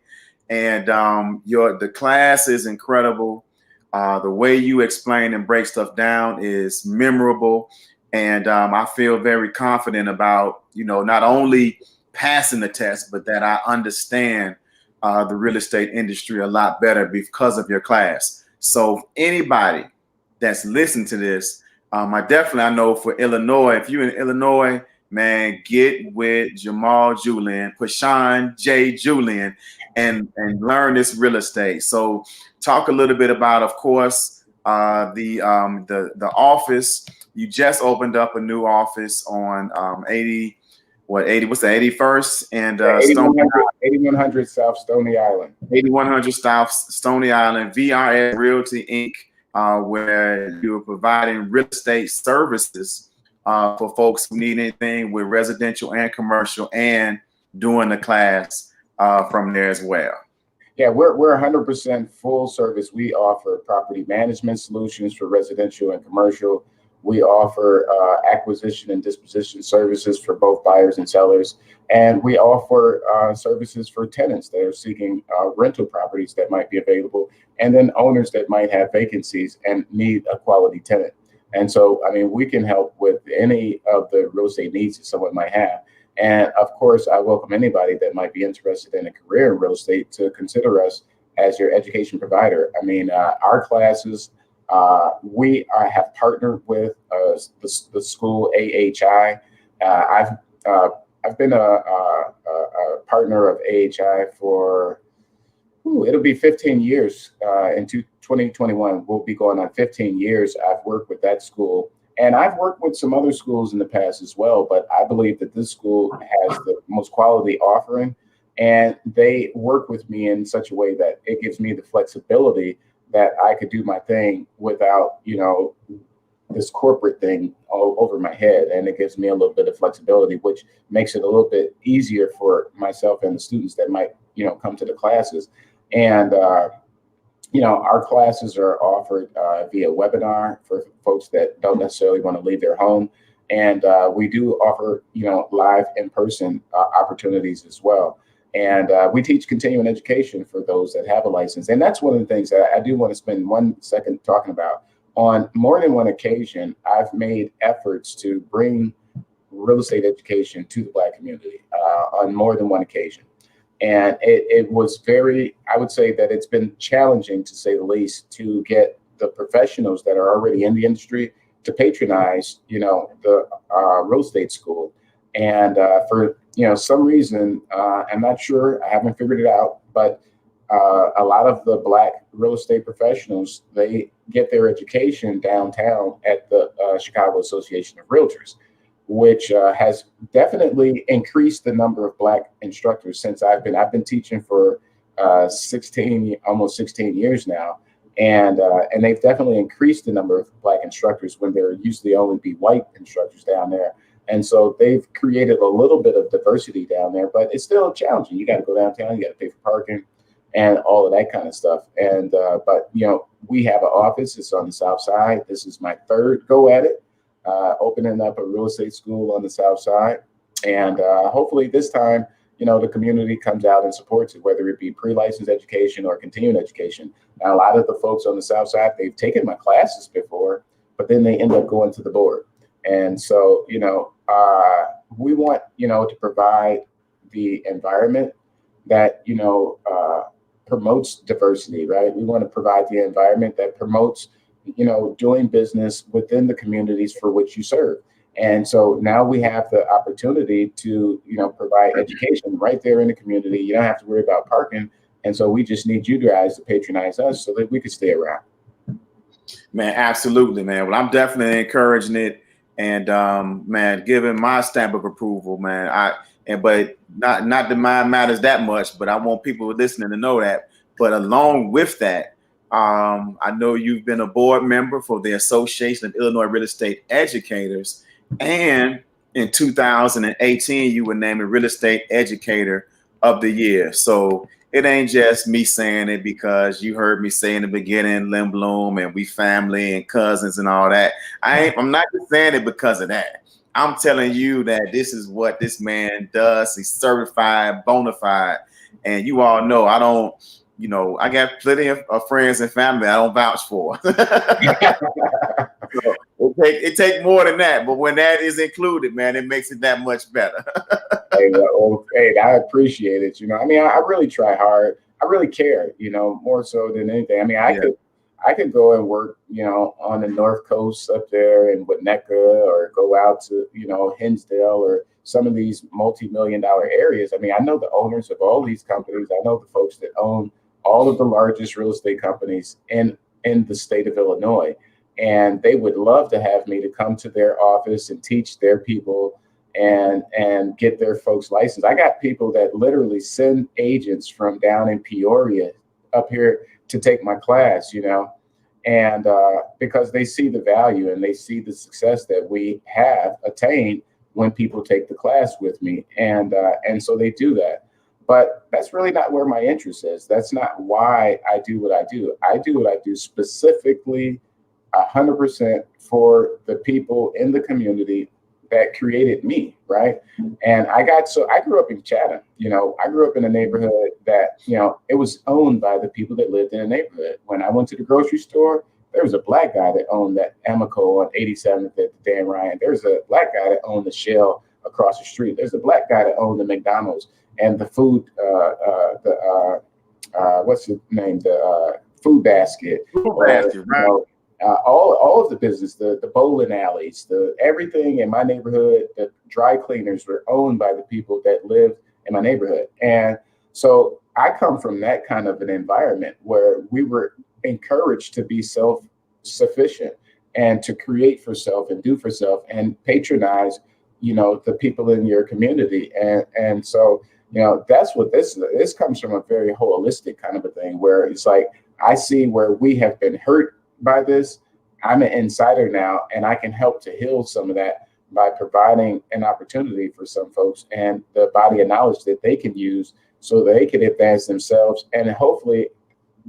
And the class is incredible. The way you explain and break stuff down is memorable. And I feel very confident about, not only passing the test, but that I understand the real estate industry a lot better because of your class. So anybody that's listening to this, I know for Illinois, if you're in Illinois, man, get with Jamal Julian, Pashan J. Julian, and learn this real estate. So talk a little bit about, of course, the office. You just opened up a new office on 81st and 8100 South Stony Island. 8100 South Stony Island, VRS Realty Inc., where you're providing real estate services for folks who need anything with residential and commercial, and doing the class from there as well. Yeah, we're 100% full service. We offer property management solutions for residential and commercial. We offer acquisition and disposition services for both buyers and sellers. And we offer services for tenants that are seeking rental properties that might be available, and then owners that might have vacancies and need a quality tenant. And so, I mean, we can help with any of the real estate needs that someone might have. And of course, I welcome anybody that might be interested in a career in real estate to consider us as your education provider. I mean, our classes, we have partnered with the school AHI. I've been a partner of AHI for, it'll be 15 years. In 2021, we'll be going on 15 years. I've worked with that school. And I've worked with some other schools in the past as well, but I believe that this school has the most quality offering, and they work with me in such a way that it gives me the flexibility that I could do my thing without, this corporate thing all over my head. And it gives me a little bit of flexibility, which makes it a little bit easier for myself and the students that might, come to the classes. And, our classes are offered via webinar for folks that don't necessarily want to leave their home. And we do offer, live in-person opportunities as well. And we teach continuing education for those that have a license. And that's one of the things that I do want to spend 1 second talking about. On more than one occasion, I've made efforts to bring real estate education to the Black community on more than one occasion. And it was I would say that it's been challenging, to say the least, to get the professionals that are already in the industry to patronize, the real estate school. And for, some reason, I'm not sure, I haven't figured it out, but a lot of the Black real estate professionals, they get their education downtown at the Chicago Association of Realtors, which has definitely increased the number of Black instructors since I've been teaching for almost 16 years now. And they've definitely increased the number of Black instructors when there usually only be white instructors down there. And so they've created a little bit of diversity down there, but it's still challenging. You got to go downtown, you got to pay for parking and all of that kind of stuff. And, but, we have an office, it's on the South Side. This is my third go at it. Opening up a real estate school on the South Side. And hopefully this time, the community comes out and supports it, whether it be pre-licensed education or continuing education. Now, a lot of the folks on the South Side, they've taken my classes before, but then they end up going to the board. And so, we want, to provide the environment that, promotes diversity, right? We want to provide the environment that promotes doing business within the communities for which you serve. And so now we have the opportunity to, provide education right there in the community. You don't have to worry about parking. And so we just need you guys to patronize us so that we can stay around. Man, absolutely, man. Well, I'm definitely encouraging it. And man, giving my stamp of approval, man. But not that mine matters that much, but I want people listening to know that. But along with that, I know you've been a board member for the Association of Illinois Real Estate Educators, and in 2018, you were named a Real Estate Educator of the Year. So it ain't just me saying it because you heard me say in the beginning, Lynn Bloom, and we family and cousins and all that. I'm not just saying it because of that. I'm telling you that this is what this man does. He's certified, bona fide, and you all know I don't. I got plenty of friends and family I don't vouch for. So it take more than that, but when that is included, man, it makes it that much better. Hey, I appreciate it. I really try hard. I really care, more so than anything. I mean, I could go and work, on the North Coast up there in Winnetka, or go out to, Hinsdale, or some of these multi-million-dollar areas. I mean, I know the owners of all these companies. I know the folks that own all of the largest real estate companies in the state of Illinois. And they would love to have me to come to their office and teach their people and get their folks licensed. I got people that literally send agents from down in Peoria up here to take my class, and because they see the value and they see the success that we have attained when people take the class with me. And so they do that. But that's really not where my interest is. That's not why I do what I do. I do what I do specifically 100% for the people in the community that created me, right? And I grew up in Chatham. I grew up in a neighborhood that, it was owned by the people that lived in the neighborhood. When I went to the grocery store, there was a black guy that owned that Amico on 87th at the Dan Ryan. There's a black guy that owned the Shell across the street. There's a black guy that owned the McDonald's and the food, what's his name? The food basket. Food basket, right. All of the business, the bowling alleys, everything in my neighborhood, the dry cleaners were owned by the people that lived in my neighborhood. And so I come from that kind of an environment where we were encouraged to be self-sufficient and to create for self and do for self and patronize, the people in your community. And so, that's what this comes from, a very holistic kind of a thing where it's like, I see where we have been hurt by this. I'm an insider now, and I can help to heal some of that by providing an opportunity for some folks and the body of knowledge that they can use so they can advance themselves. And hopefully,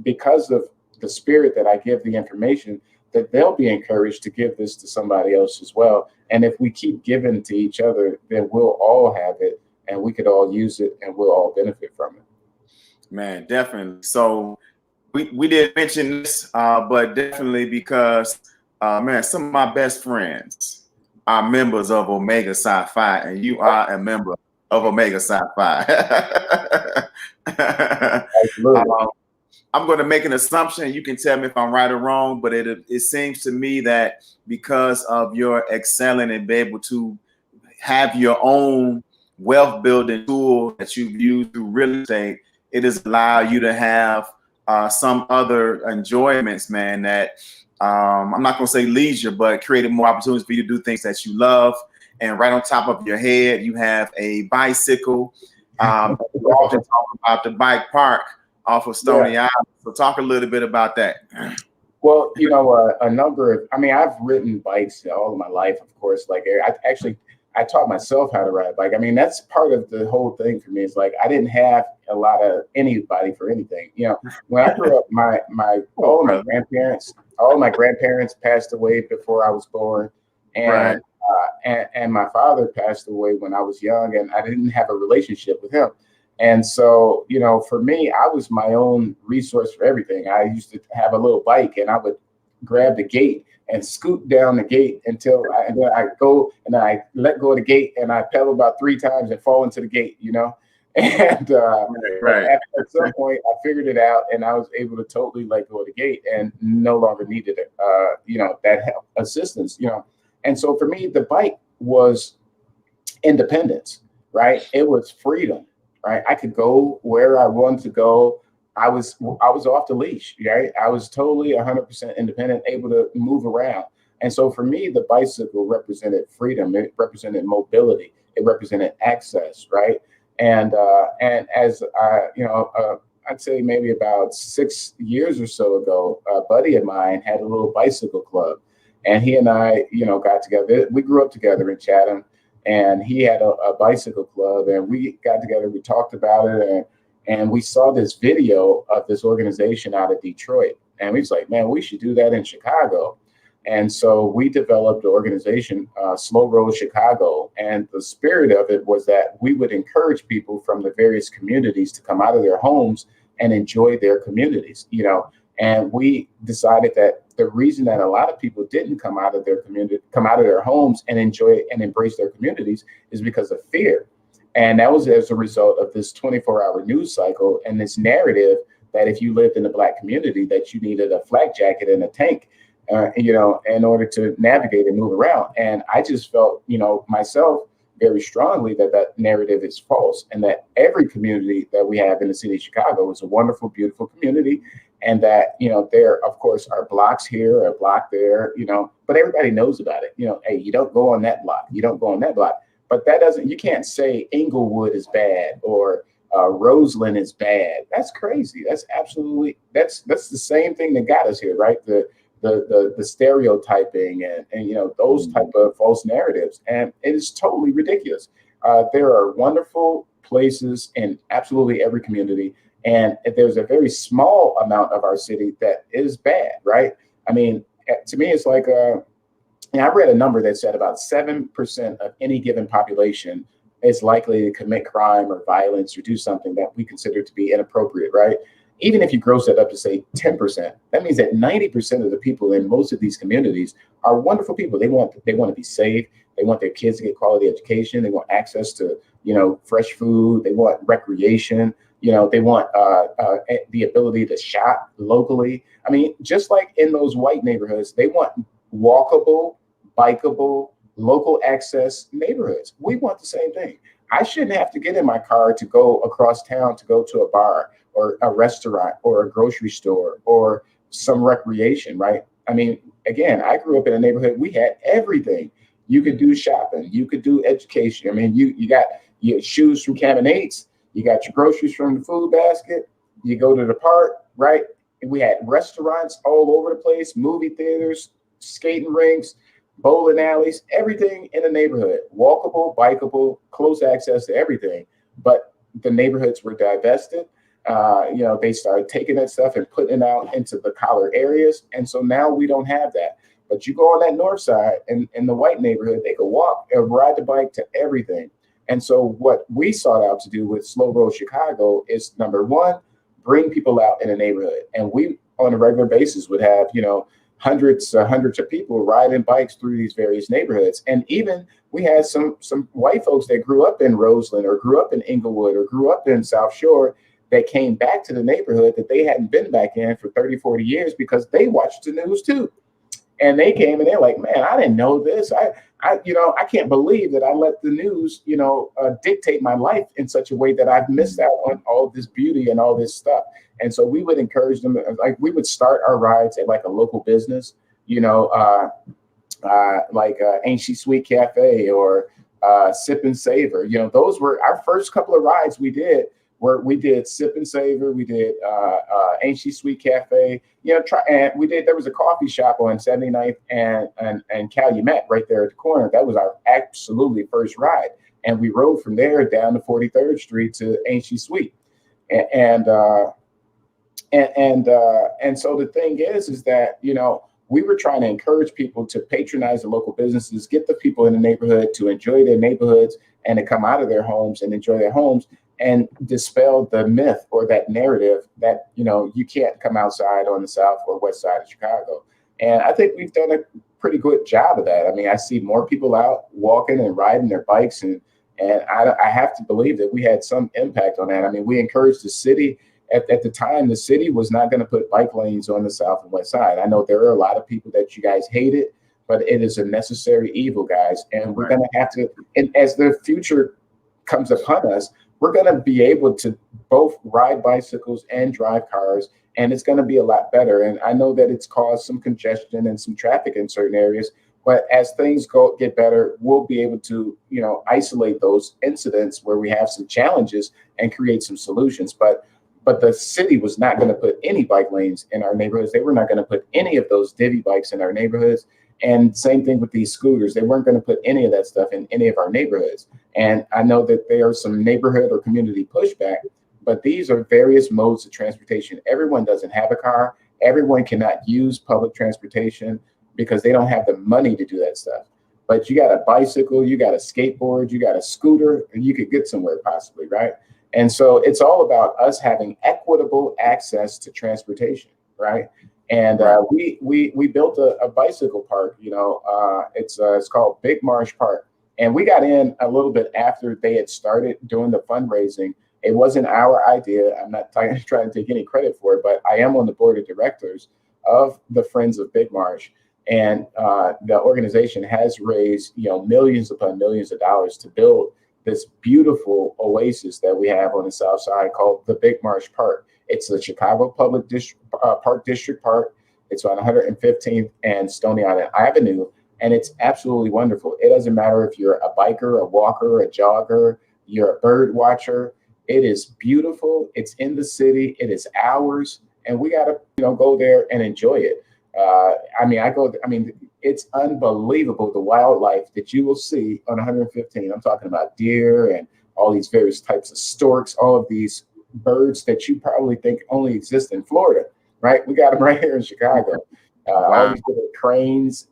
because of the spirit that I give the information, that they'll be encouraged to give this to somebody else as well. And if we keep giving to each other, then we'll all have it and we could all use it and we'll all benefit from it. Man, definitely. So we did mention this, but definitely because, man, some of my best friends are members of Omega Psi Phi, and you are a member of Omega Psi Phi. I'm going to make an assumption. You can tell me if I'm right or wrong, but it seems to me that because of your excelling and be able to have your own wealth building tool that you've used through real estate, it has allowed you to have some other enjoyments, man, that I'm not going to say leisure, but created more opportunities for you to do things that you love. And right on top of your head, you have a bicycle. You often talk about the bike park off of Stony Island. So talk a little bit about that. Well, I've ridden bikes all of my life, of course. Like I taught myself how to ride a bike. I mean, that's part of the whole thing for me. It's like I didn't have a lot of anybody for anything. When I grew up, all of my grandparents passed away before I was born, and and my father passed away when I was young, and I didn't have a relationship with him. And so, for me, I was my own resource for everything. I used to have a little bike, and I would grab the gate and scoot down the gate until I go and I let go of the gate and I pedal about 3 times and fall into the gate, And at some point I figured it out and I was able to totally let go of the gate and no longer needed it, that help, assistance, And so for me, the bike was independence, right? It was freedom, right? I could go where I wanted to go. I was off the leash, right? I was totally 100% independent, able to move around. And so for me, the bicycle represented freedom. It represented mobility. It represented access, right? And as I'd say maybe about 6 years or so ago, a buddy of mine had a little bicycle club, and he and I, got together. We grew up together in Chatham, and he had a bicycle club, and we got together. We talked about it, and we saw this video of this organization out of Detroit. And we was like, man, we should do that in Chicago. And so we developed the organization, Slow Road Chicago. And the spirit of it was that we would encourage people from the various communities to come out of their homes and enjoy their communities, And we decided that the reason that a lot of people didn't come out of their community, come out of their homes and enjoy and embrace their communities is because of fear. And that was as a result of this 24-hour news cycle and this narrative that if you lived in the Black community, that you needed a flak jacket and a tank, in order to navigate and move around. And I just felt, myself very strongly that narrative is false, and that every community that we have in the city of Chicago is a wonderful, beautiful community. And that, there, of course, are blocks here, a block there, but everybody knows about it. Hey, you don't go on that block. You don't go on that block. But you can't say Inglewood is bad or Roseland is bad. That's crazy. That's the same thing that got us here, right? The stereotyping and those type of false narratives. And it is totally ridiculous. There are wonderful places in absolutely every community. And there's a very small amount of our city that is bad, right? I mean, to me, it's like I read a number that said about 7% of any given population is likely to commit crime or violence or do something that we consider to be inappropriate, right? Even if you gross that up to say 10%, that means that 90% of the people in most of these communities are wonderful people. They want to be safe. They want their kids to get quality education. They want access to, fresh food. They want recreation. They want the ability to shop locally. I mean, just like in those white neighborhoods, they want walkable, bikeable, local access neighborhoods. We want the same thing. I shouldn't have to get in my car to go across town to go to a bar or a restaurant or a grocery store or some recreation, right? I mean, again, I grew up in a neighborhood, we had everything. You could do shopping, you could do education. I mean, you got your shoes from Cabernates, you got your groceries from the food basket, you go to the park, right? And we had restaurants all over the place, movie theaters, skating rinks, bowling alleys, everything in the neighborhood, walkable, bikeable, close access to everything. But the neighborhoods were divested. They started taking that stuff and putting it out into the collar areas. And so now we don't have that. But you go on that north side and in the white neighborhood, they could walk and ride the bike to everything. And so what we sought out to do with Slow Road Chicago is, number one, bring people out in the neighborhood. And we, on a regular basis, would have, hundreds of people riding bikes through these various neighborhoods. And even we had some white folks that grew up in Roseland or grew up in Inglewood or grew up in South Shore that came back to the neighborhood that they hadn't been back in for 30, 40 years because they watched the news too. And they came and they're like, man, I didn't know this. I can't believe that I let the news, dictate my life in such a way that I've missed out on all this beauty and all this stuff. And so we would encourage them, like we would start our rides at like a local business, like Ain't She Sweet Cafe or Sip and Savor. Those were our first couple of rides we did. Where we did Sip and Savor, we did Ain't She Sweet Cafe, and we did. There was a coffee shop on 79th and Calumet right there at the corner. That was our absolutely first ride, and we rode from there down to 43rd Street to Ain't She Sweet, and so the thing is that we were trying to encourage people to patronize the local businesses, get the people in the neighborhood to enjoy their neighborhoods and to come out of their homes and enjoy their homes. And dispel the myth or that narrative that, you can't come outside on the south or west side of Chicago. And I think we've done a pretty good job of that. I mean, I see more people out walking and riding their bikes. And I have to believe that we had some impact on that. I mean, we encouraged the city. At the time, the city was not going to put bike lanes on the south and west side. I know there are a lot of people that you guys hate it, but it is a necessary evil, guys. And we're going to have to, and as the future comes upon us, we're going to be able to both ride bicycles and drive cars, and it's going to be a lot better. And I know that it's caused some congestion and some traffic in certain areas, but as things get better, we'll be able to, isolate those incidents where we have some challenges and create some solutions. But the city was not going to put any bike lanes in our neighborhoods. They were not going to put any of those divvy bikes in our neighborhoods. And same thing with these scooters. They weren't going to put any of that stuff in any of our neighborhoods. And I know that there are some neighborhood or community pushback, but these are various modes of transportation. Everyone doesn't have a car. Everyone cannot use public transportation because they don't have the money to do that stuff. But you got a bicycle, you got a skateboard, you got a scooter, and you could get somewhere possibly, right? And so it's all about us having equitable access to transportation, right? And we built a bicycle park. It's called Big Marsh Park, and we got in a little bit after they had started doing the fundraising. It wasn't our idea. I'm not trying to take any credit for it, but I am on the board of directors of the Friends of Big Marsh, and the organization has raised millions upon millions of dollars to build this beautiful oasis that we have on the south side called the Big Marsh Park. It's the Chicago Public Park District Park. It's on 115th and Stony Island Avenue, and it's absolutely wonderful. It doesn't matter if you're a biker, a walker, a jogger, you're a bird watcher. It is beautiful. It's in the city. It is ours, and we got to go there and enjoy it. It's unbelievable the wildlife that you will see on 115. I'm talking about deer and all these various types of storks, all of these birds that you probably think only exist in Florida, right? We got them right here in Chicago. all these different cranes,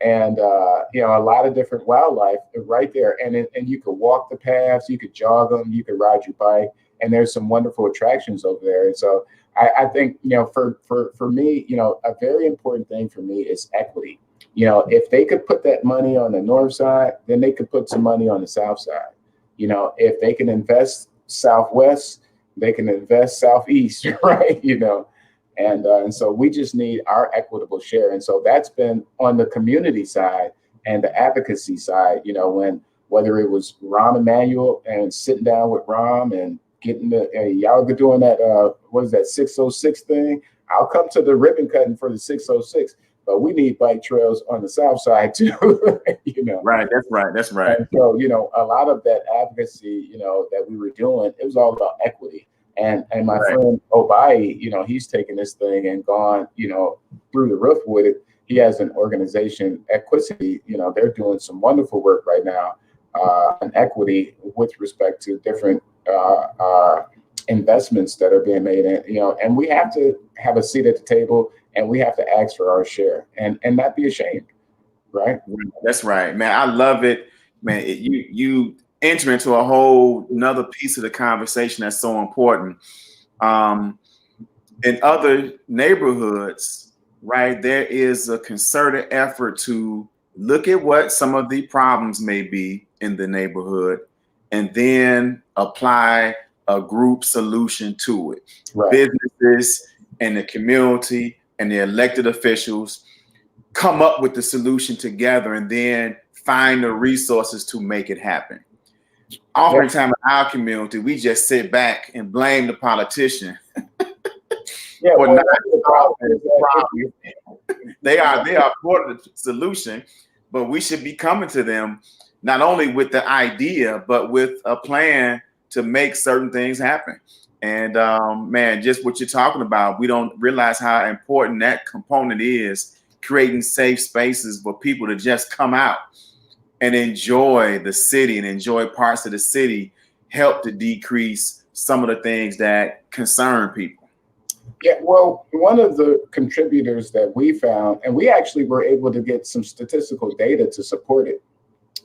and a lot of different wildlife right there. And you could walk the paths, you could jog them, you could ride your bike, and there's some wonderful attractions over there. And so I think, for me, a very important thing for me is equity. If they could put that money on the north side, then they could put some money on the south side. If they can invest southwest, they can invest southeast, right? And so we just need our equitable share. And so that's been on the community side and the advocacy side, whether it was Rahm Emanuel and sitting down with Rahm and getting y'all doing that, what is that, 606 thing? I'll come to the ribbon cutting for the 606, but we need bike trails on the south side too. Right, that's right. And so, a lot of that advocacy, that we were doing, it was all about equity. And my friend Obai, he's taken this thing and gone, through the roof with it. He has an organization, Equity, they're doing some wonderful work right now on equity with respect to different investments that are being made. And we have to have a seat at the table, and we have to ask for our share and not be ashamed, right? That's right, man. I love it, man. You enter into a whole another piece of the conversation that's so important. In other neighborhoods, right, there is a concerted effort to look at what some of the problems may be in the neighborhood and then apply a group solution to it. Right. Businesses and the community and the elected officials come up with the solution together and then find the resources to make it happen. Oftentimes in our community, we just sit back and blame the politician. They are part of the solution, but we should be coming to them not only with the idea, but with a plan to make certain things happen. And man, just what you're talking about, we don't realize how important that component is, creating safe spaces for people to just come out and enjoy the city and enjoy parts of the city, help to decrease some of the things that concern people. Yeah, well, one of the contributors that we found, and we actually were able to get some statistical data to support it,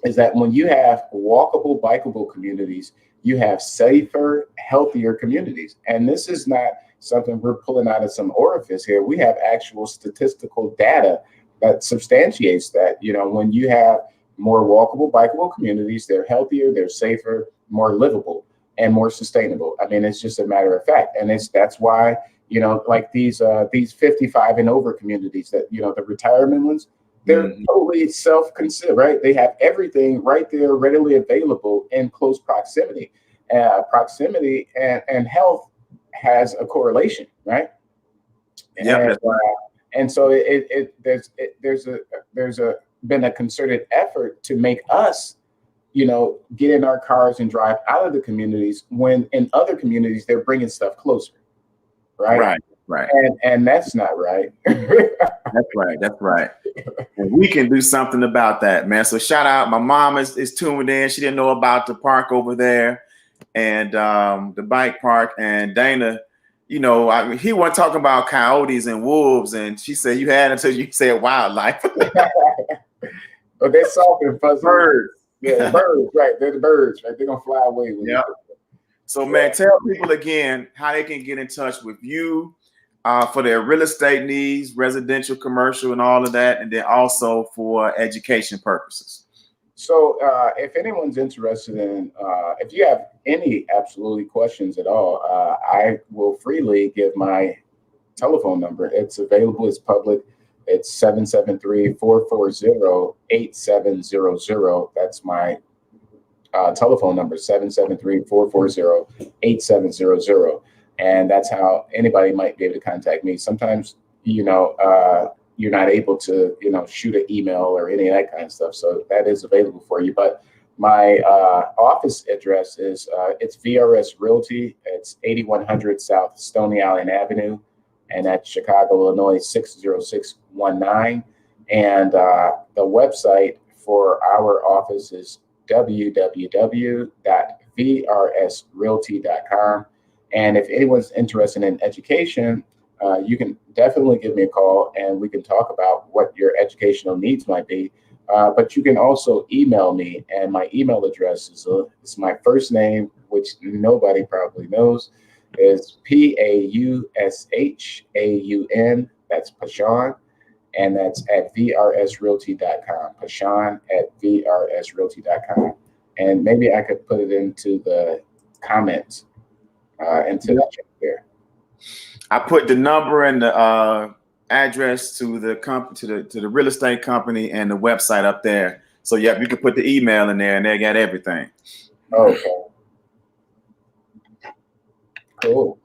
is that when you have walkable, bikeable communities, you have safer, healthier communities. And this is not something we're pulling out of some orifice here. We have actual statistical data that substantiates that. When you have more walkable, bikeable communities, they're healthier, they're safer, more livable, and more sustainable. I mean, it's just a matter of fact. And that's why, like these 55 and over communities that, the retirement ones, they're totally self-considered, right? They have everything right there readily available in close proximity. Proximity and health has a correlation, right? And so there's been a concerted effort to make us, get in our cars and drive out of the communities when in other communities they're bringing stuff closer, right? Right. And that's not right. That's right. And we can do something about that, man. So shout out, my mom is tuned in. She didn't know about the park over there and the bike park. And Dana, he wasn't talking about coyotes and wolves, and she said you had until you said wildlife. But they're soft and fuzzy. Birds. Yeah, birds, right. They're the birds, right? They're gonna fly away. So man, tell people again how they can get in touch with you for their real estate needs, residential, commercial, and all of that, and then also for education purposes. So if anyone's interested in, if you have any absolutely questions at all, I will freely give my telephone number. It's available, it's public. It's 773-440-8700. That's my telephone number, 773-440-8700. And that's how anybody might be able to contact me. Sometimes, you're not able to, shoot an email or any of that kind of stuff. So that is available for you. But my office address is, it's VRS Realty. It's 8100 South Stony Island Avenue. And that's Chicago, Illinois, 60619. And the website for our office is www.vrsrealty.com. And if anyone's interested in education, you can definitely give me a call and we can talk about what your educational needs might be. But you can also email me, and my email address is my first name, which nobody probably knows, is PAUSHAUN. That's Pashawn, and that's at VRSrealty.com. Pashawn at VRSrealty.com. And maybe I could put it into the comments, into the chat there. I put the number and the address to the to the real estate company and the website up there. So yeah, you can put the email in there, and they got everything. Okay. Cool.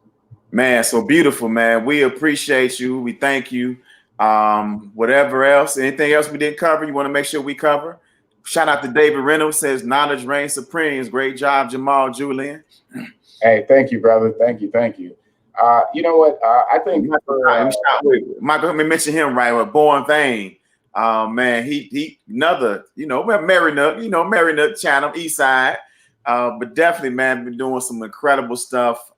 Man, so beautiful, man. We appreciate you. We thank you. Whatever else, anything else we didn't cover, you want to make sure we cover. Shout out to David Reynolds, says knowledge reigns supreme. Great job, Jamal, Julian. Hey, thank you, brother. Thank you. You know what? I think Michael, let me mention him right with Born Vain. Man, he another, Mary Nook, Chatham, East Side. But definitely, man, been doing some incredible stuff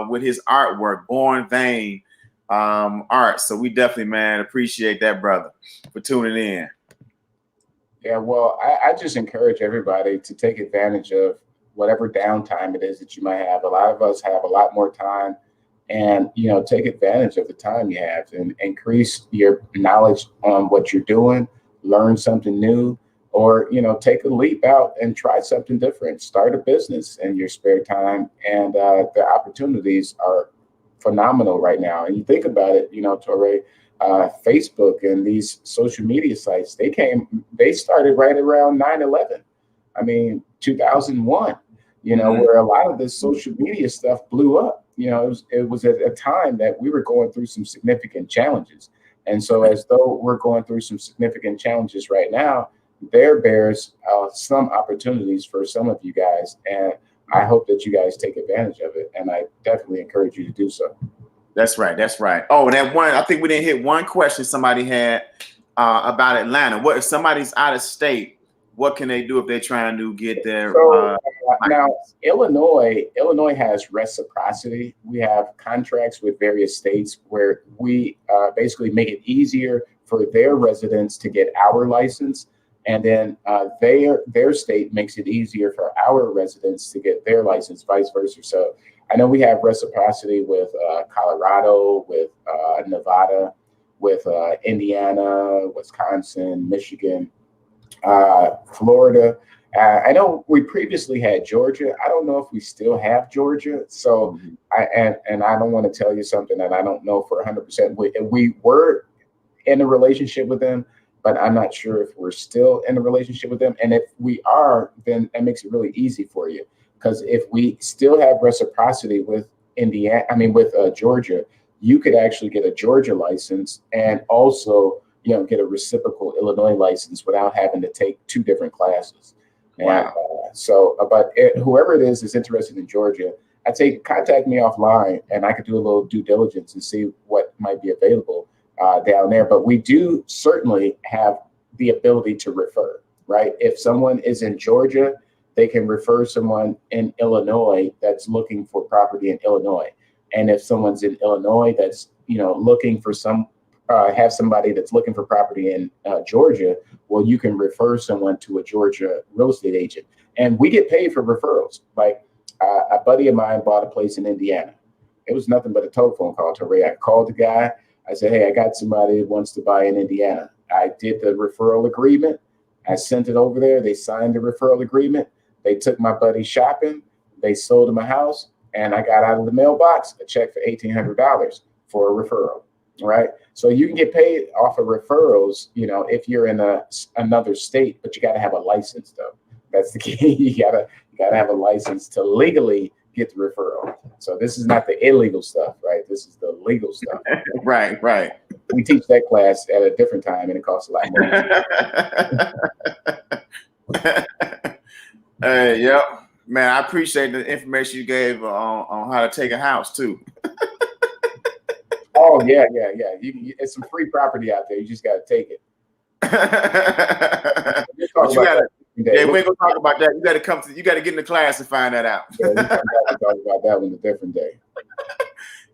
with his artwork, Born Vain art. So we definitely, man, appreciate that, brother, for tuning in. Yeah, well, I just encourage everybody to take advantage of whatever downtime it is that you might have. A lot of us have a lot more time, and take advantage of the time you have and increase your knowledge on what you're doing, learn something new, or take a leap out and try something different. Start a business in your spare time, and the opportunities are phenomenal right now. And you think about it, Toure, Facebook and these social media sites, they started right around 9/11. I mean, 2001, where a lot of this social media stuff blew up. It was at a time that we were going through some significant challenges. And so as though we're going through some significant challenges right now, there bears some opportunities for some of you guys. And I hope that you guys take advantage of it. And I definitely encourage you to do so. That's right. Oh, that one, I think we didn't hit one question somebody had about Atlanta. What if somebody's out of state? What can they do if they're trying to get their? Now, Illinois has reciprocity. We have contracts with various states where we basically make it easier for their residents to get our license, and then their state makes it easier for our residents to get their license, vice versa. So I know we have reciprocity with Colorado, with Nevada, with Indiana, Wisconsin, Michigan, Florida. I know we previously had Georgia. I don't know if we still have Georgia. So I don't want to tell you something that I don't know for 100%. We were in a relationship with them, but I'm not sure if we're still in a relationship with them. And if we are, then that makes it really easy for you. Because if we still have reciprocity with Georgia, you could actually get a Georgia license and also, get a reciprocal Illinois license without having to take two different classes. Wow. And, whoever it is interested in Georgia, I'd say contact me offline and I could do a little due diligence and see what might be available down there. But we do certainly have the ability to refer, right? If someone is in Georgia, they can refer someone in Illinois that's looking for property in Illinois. And if someone's in Illinois that's, looking for have somebody that's looking for property in Georgia, well, you can refer someone to a Georgia real estate agent. And we get paid for referrals. Like a buddy of mine bought a place in Indiana. It was nothing but a telephone call to Ray. I called the guy. I said, hey, I got somebody who wants to buy in Indiana. I did the referral agreement. I sent it over there. They signed the referral agreement. They took my buddy shopping. They sold him a house. And I got out of the mailbox a check for $1,800 for a referral. Right. So you can get paid off of referrals, if you're in another state, but you got to have a license, though. That's the key. You gotta have a license to legally get the referral. So this is not the illegal stuff, right? This is the legal stuff. Right. We teach that class at a different time, and it costs a lot more. Yep. Man, I appreciate the information you gave on how to take a house too. Oh yeah. It's some free property out there. You just got to take it. We ain't gonna talk about that. You got to get in the class and find that out. Yeah, we can talk about that one a different day.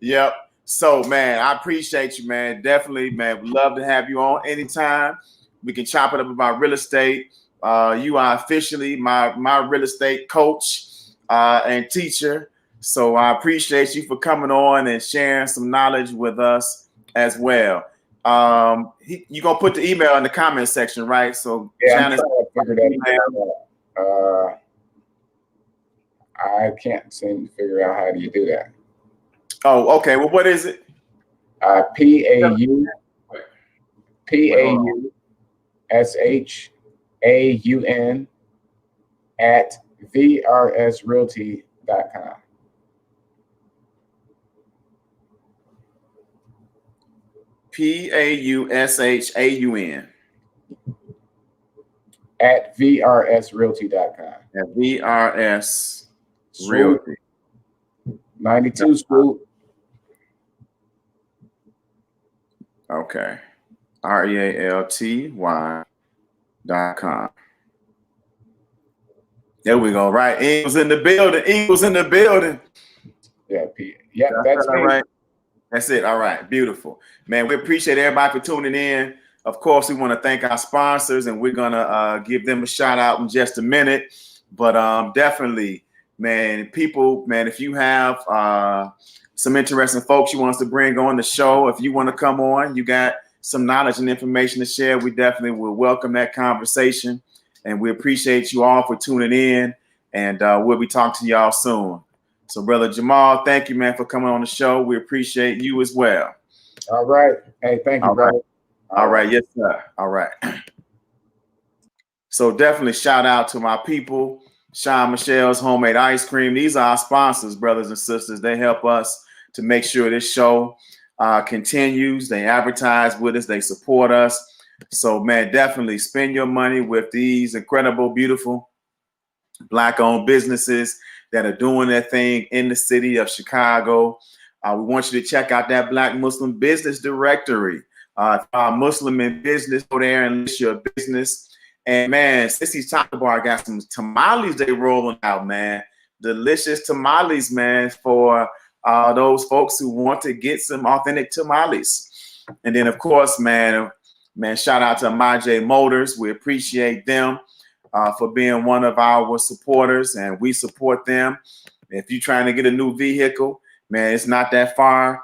Yep. So, man, I appreciate you, man. Definitely, man. Would love to have you on anytime. We can chop it up about real estate. You are officially my real estate coach and teacher. So I appreciate you for coming on and sharing some knowledge with us as well. You gonna put the email in the comment section, right? So Yeah, Janice, I'm trying to figure that out. I can't seem to figure out how do you do that. oh, okay. Well, what is it? PAUSHAUN at VRSrealty.com. PAUSHAUN at VRSrealty.com. at VRS Swoop. Realty. 92 Swoop. Okay. REALTY.com. There we go. Right. Eagles in the building. Eagles in the building. Yeah, that's all me. right. That's it. All right. Beautiful. Man, we appreciate everybody for tuning in. Of course, we want to thank our sponsors, and we're going to give them a shout out in just a minute. But definitely, man, people, man, if you have some interesting folks you want us to bring on the show, if you want to come on, you got some knowledge and information to share, we definitely will welcome that conversation. And we appreciate you all for tuning in. And we'll be talking to y'all soon. So, Brother Jamal, thank you, man, for coming on the show. We appreciate you as well. All right. Hey, thank you, brother. All right. Yes, sir. All right. So definitely shout out to my people, Sean Michelle's Homemade Ice Cream. These are our sponsors, brothers and sisters. They help us to make sure this show continues. They advertise with us. They support us. So, man, definitely spend your money with these incredible, beautiful Black-owned businesses that are doing their thing in the city of Chicago. We want you to check out that Black Muslim Business Directory. Muslim in business, go there and list your business. And man, Sissy's Taco Bar got some tamales they rolling out, man. Delicious tamales, man, for those folks who want to get some authentic tamales. And then, of course, man, shout out to MyJ Motors. We appreciate them for being one of our supporters, and we support them. If you're trying to get a new vehicle, man, it's not that far.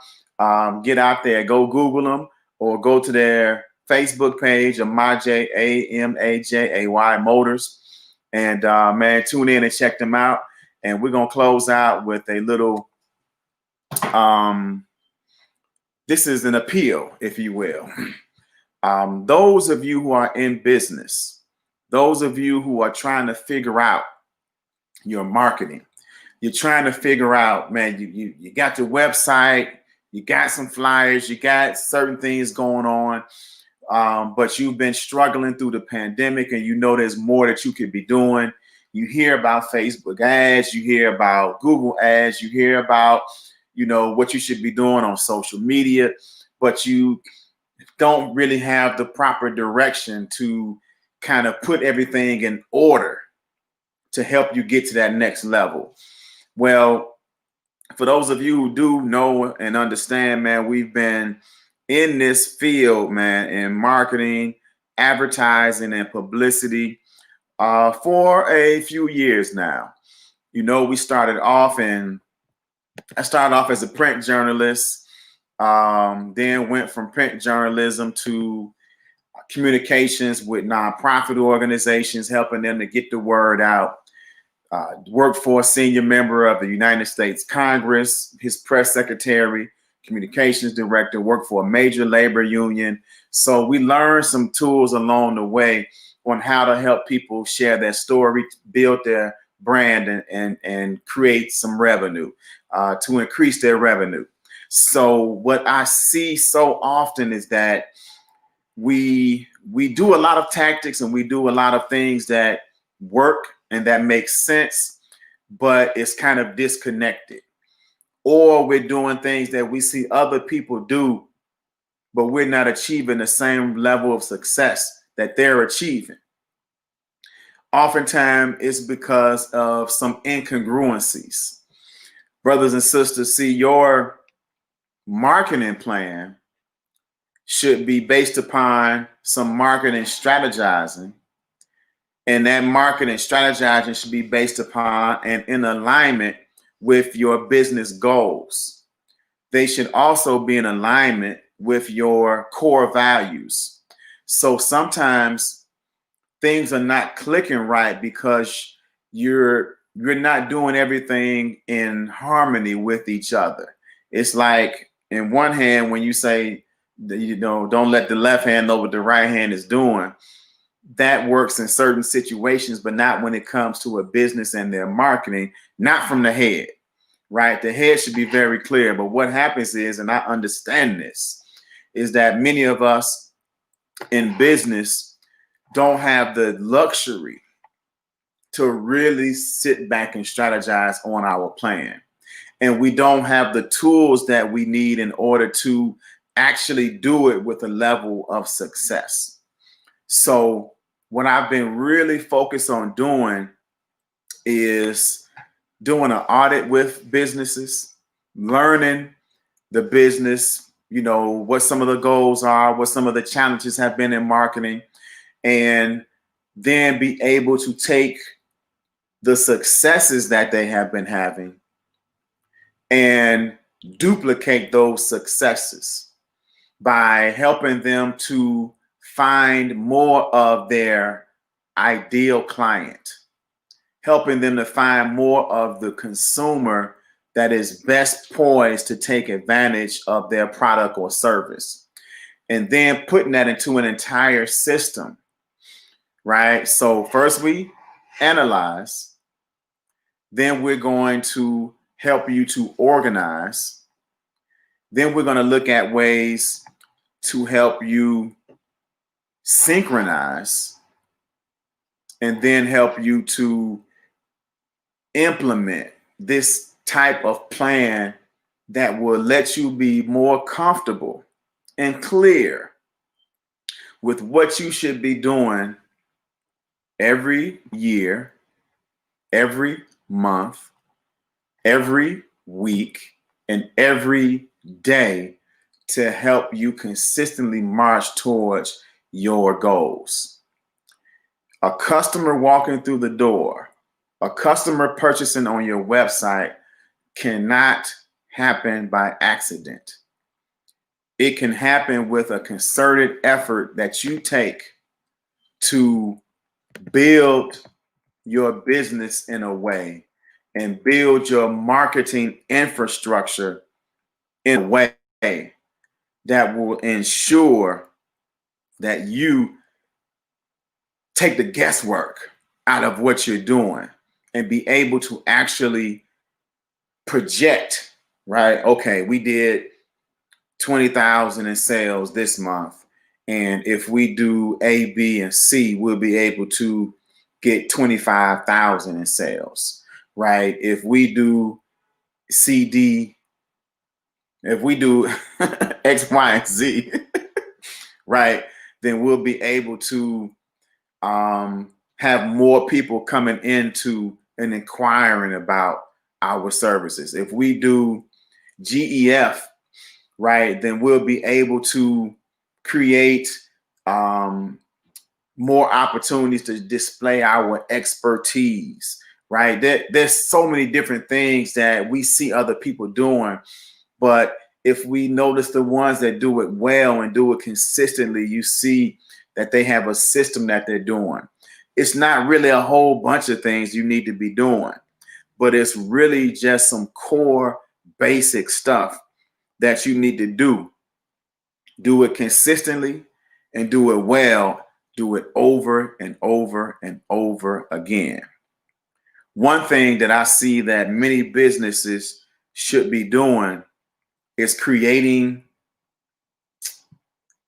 Get out there, go Google them, or go to their Facebook page of MyJ, AMAJAY Motors, and man, tune in and check them out. And we're gonna close out with a little. This is an appeal, if you will. Those of you who are in business, those of you who are trying to figure out your marketing, you're trying to figure out, man, you got your website, you got some flyers, you got certain things going on, but you've been struggling through the pandemic, and you know there's more that you could be doing. You hear about Facebook ads, you hear about Google ads, you hear about, you know, what you should be doing on social media, but you don't really have the proper direction to kind of put everything in order to help you get to that next level. Well, for those of you who do know and understand, man, we've been in this field, man, in marketing, advertising, and publicity for a few years now. You know, I started off as a print journalist, then went from print journalism to communications with nonprofit organizations, helping them to get the word out. Worked for a senior member of the United States Congress, his press secretary, communications director, worked for a major labor union. So we learned some tools along the way on how to help people share their story, build their brand, and create some revenue to increase their revenue. So what I see so often is that we do a lot of tactics and we do a lot of things that work and that makes sense, but it's kind of disconnected. Or we're doing things that we see other people do, but we're not achieving the same level of success that they're achieving. Oftentimes it's because of some incongruencies. Brothers and sisters, see, your marketing plan should be based upon some marketing strategizing. And that marketing strategizing should be based upon and in alignment with your business goals. They should also be in alignment with your core values. So sometimes things are not clicking right because you're not doing everything in harmony with each other. It's like, in one hand, when you say, don't let the left hand know what the right hand is doing, that works in certain situations, but not when it comes to a business and their marketing, not from the head, right? The head should be very clear. But what happens is, and I understand this, is that many of us in business don't have the luxury to really sit back and strategize on our plan. And we don't have the tools that we need in order to actually do it with a level of success. So what I've been really focused on doing is doing an audit with businesses, learning the business, what some of the goals are, what some of the challenges have been in marketing, and then be able to take the successes that they have been having and duplicate those successes by helping them to find more of their ideal client, helping them to find more of the consumer that is best poised to take advantage of their product or service, and then putting that into an entire system, right? So first we analyze, then we're going to help you to organize, then we're going to look at ways to help you synchronize, and then help you to implement this type of plan that will let you be more comfortable and clear with what you should be doing every year, every month, every week, and every day to help you consistently march towards your goals. A customer walking through the door, a customer purchasing on your website cannot happen by accident. It can happen with a concerted effort that you take to build your business in a way and build your marketing infrastructure in a way that will ensure that you take the guesswork out of what you're doing and be able to actually project, right? Okay, we did 20,000 in sales this month. And if we do A, B, and C, we'll be able to get 25,000 in sales, right? If we do C, D, if we do X, Y, and Z, right, then we'll be able to have more people coming into and inquiring about our services. If we do GEF, right, then we'll be able to create more opportunities to display our expertise, right? There's so many different things that we see other people doing, but if we notice the ones that do it well and do it consistently, you see that they have a system that they're doing. It's not really a whole bunch of things you need to be doing, but it's really just some core basic stuff that you need to do. Do it consistently and do it well. Do it over and over and over again. One thing that I see that many businesses should be doing is creating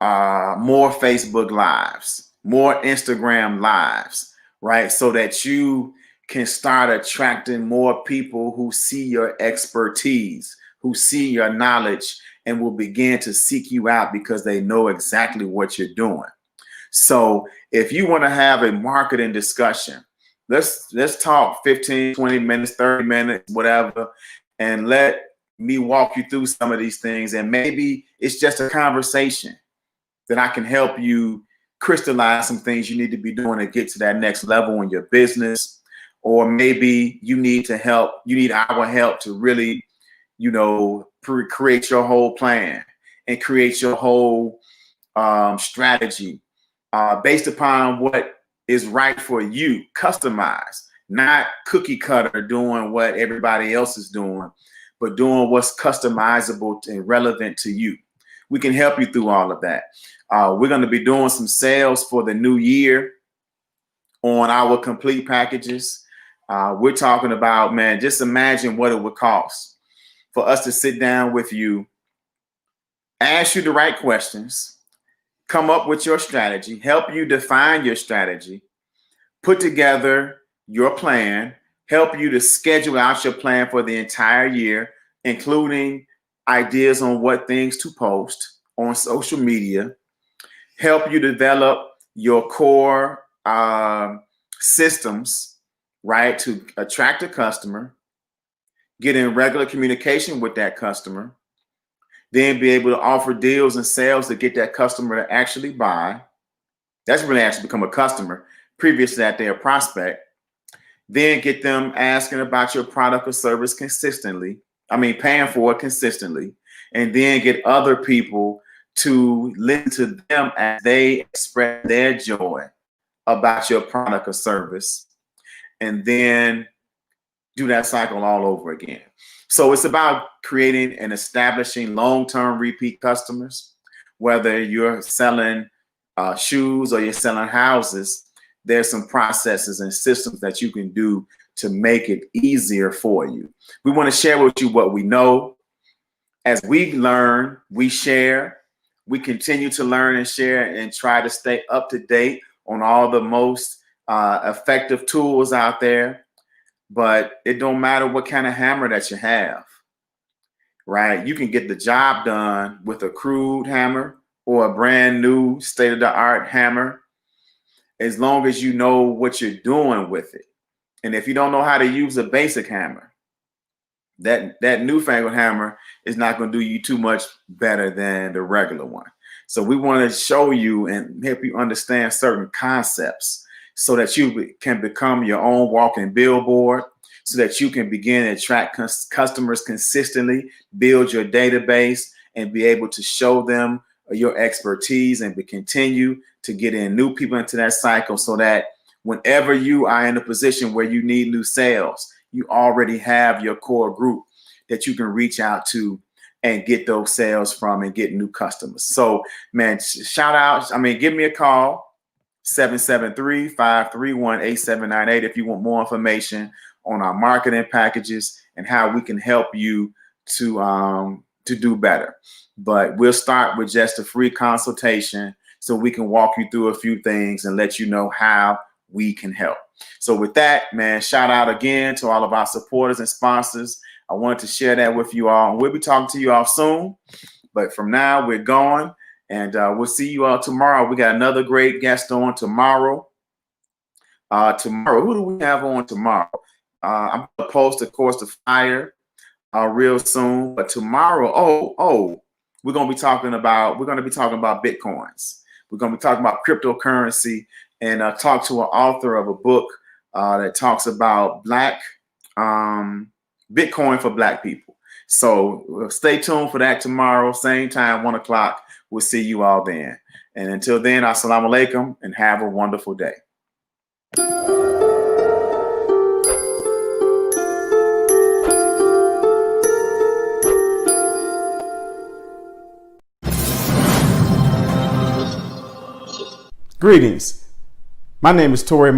more Facebook lives, more Instagram lives, right? So that you can start attracting more people who see your expertise, who see your knowledge, and will begin to seek you out because they know exactly what you're doing. So if you want to have a marketing discussion, let's talk 15, 20 minutes, 30 minutes, whatever, and let me walk you through some of these things, and maybe it's just a conversation that I can help you crystallize some things you need to be doing to get to that next level in your business. Or maybe you need our help to really, create your whole plan and create your whole strategy based upon what is right for you, customized, not cookie cutter, doing what everybody else is doing, but doing what's customizable and relevant to you. We can help you through all of that. We're going to be doing some sales for the new year on our complete packages. We're talking about, man, just imagine what it would cost for us to sit down with you, ask you the right questions, come up with your strategy, help you define your strategy, put together your plan, help you to schedule out your plan for the entire year, including ideas on what things to post on social media, help you develop your core systems, right, to attract a customer, get in regular communication with that customer, then be able to offer deals and sales to get that customer to actually buy. That's really actually become a customer. Previous to that, they're a prospect. Then get them asking about your product or service consistently. Paying for it consistently. And then get other people to listen to them as they express their joy about your product or service. And then do that cycle all over again. So it's about creating and establishing long-term repeat customers. Whether you're selling shoes or you're selling houses, there's some processes and systems that you can do to make it easier for you. We want to share with you what we know. As we learn, we share. We continue to learn and share and try to stay up to date on all the most effective tools out there. But it don't matter what kind of hammer that you have, right? You can get the job done with a crude hammer or a brand new state-of-the-art hammer, as long as you know what you're doing with it. And if you don't know how to use a basic hammer, that newfangled hammer is not going to do you too much better than the regular one. So we want to show you and help you understand certain concepts so that you can become your own walking billboard, so that you can begin to attract customers consistently, build your database, and be able to show them your expertise and continue to get in new people into that cycle, so that whenever you are in a position where you need new sales, you already have your core group that you can reach out to and get those sales from and get new customers. So, man, give me a call, 773-531-8798 if you want more information on our marketing packages and how we can help you to do better. But we'll start with just a free consultation so we can walk you through a few things and let you know how we can help. So with that, man, shout out again to all of our supporters and sponsors. I wanted to share that with you all. We'll be talking to you all soon. But from now, we're going. And we'll see you all tomorrow. We got another great guest on tomorrow. Who do we have on tomorrow? I'm going to post, of course, the flyer real soon. But tomorrow, we're going to be talking about Bitcoins. We're going to be talking about cryptocurrency and talk to an author of a book that talks about Bitcoin for Black people. So stay tuned for that tomorrow, same time, 1 o'clock. We'll see you all then. And until then, assalamu alaikum and have a wonderful day. Greetings. My name is Toure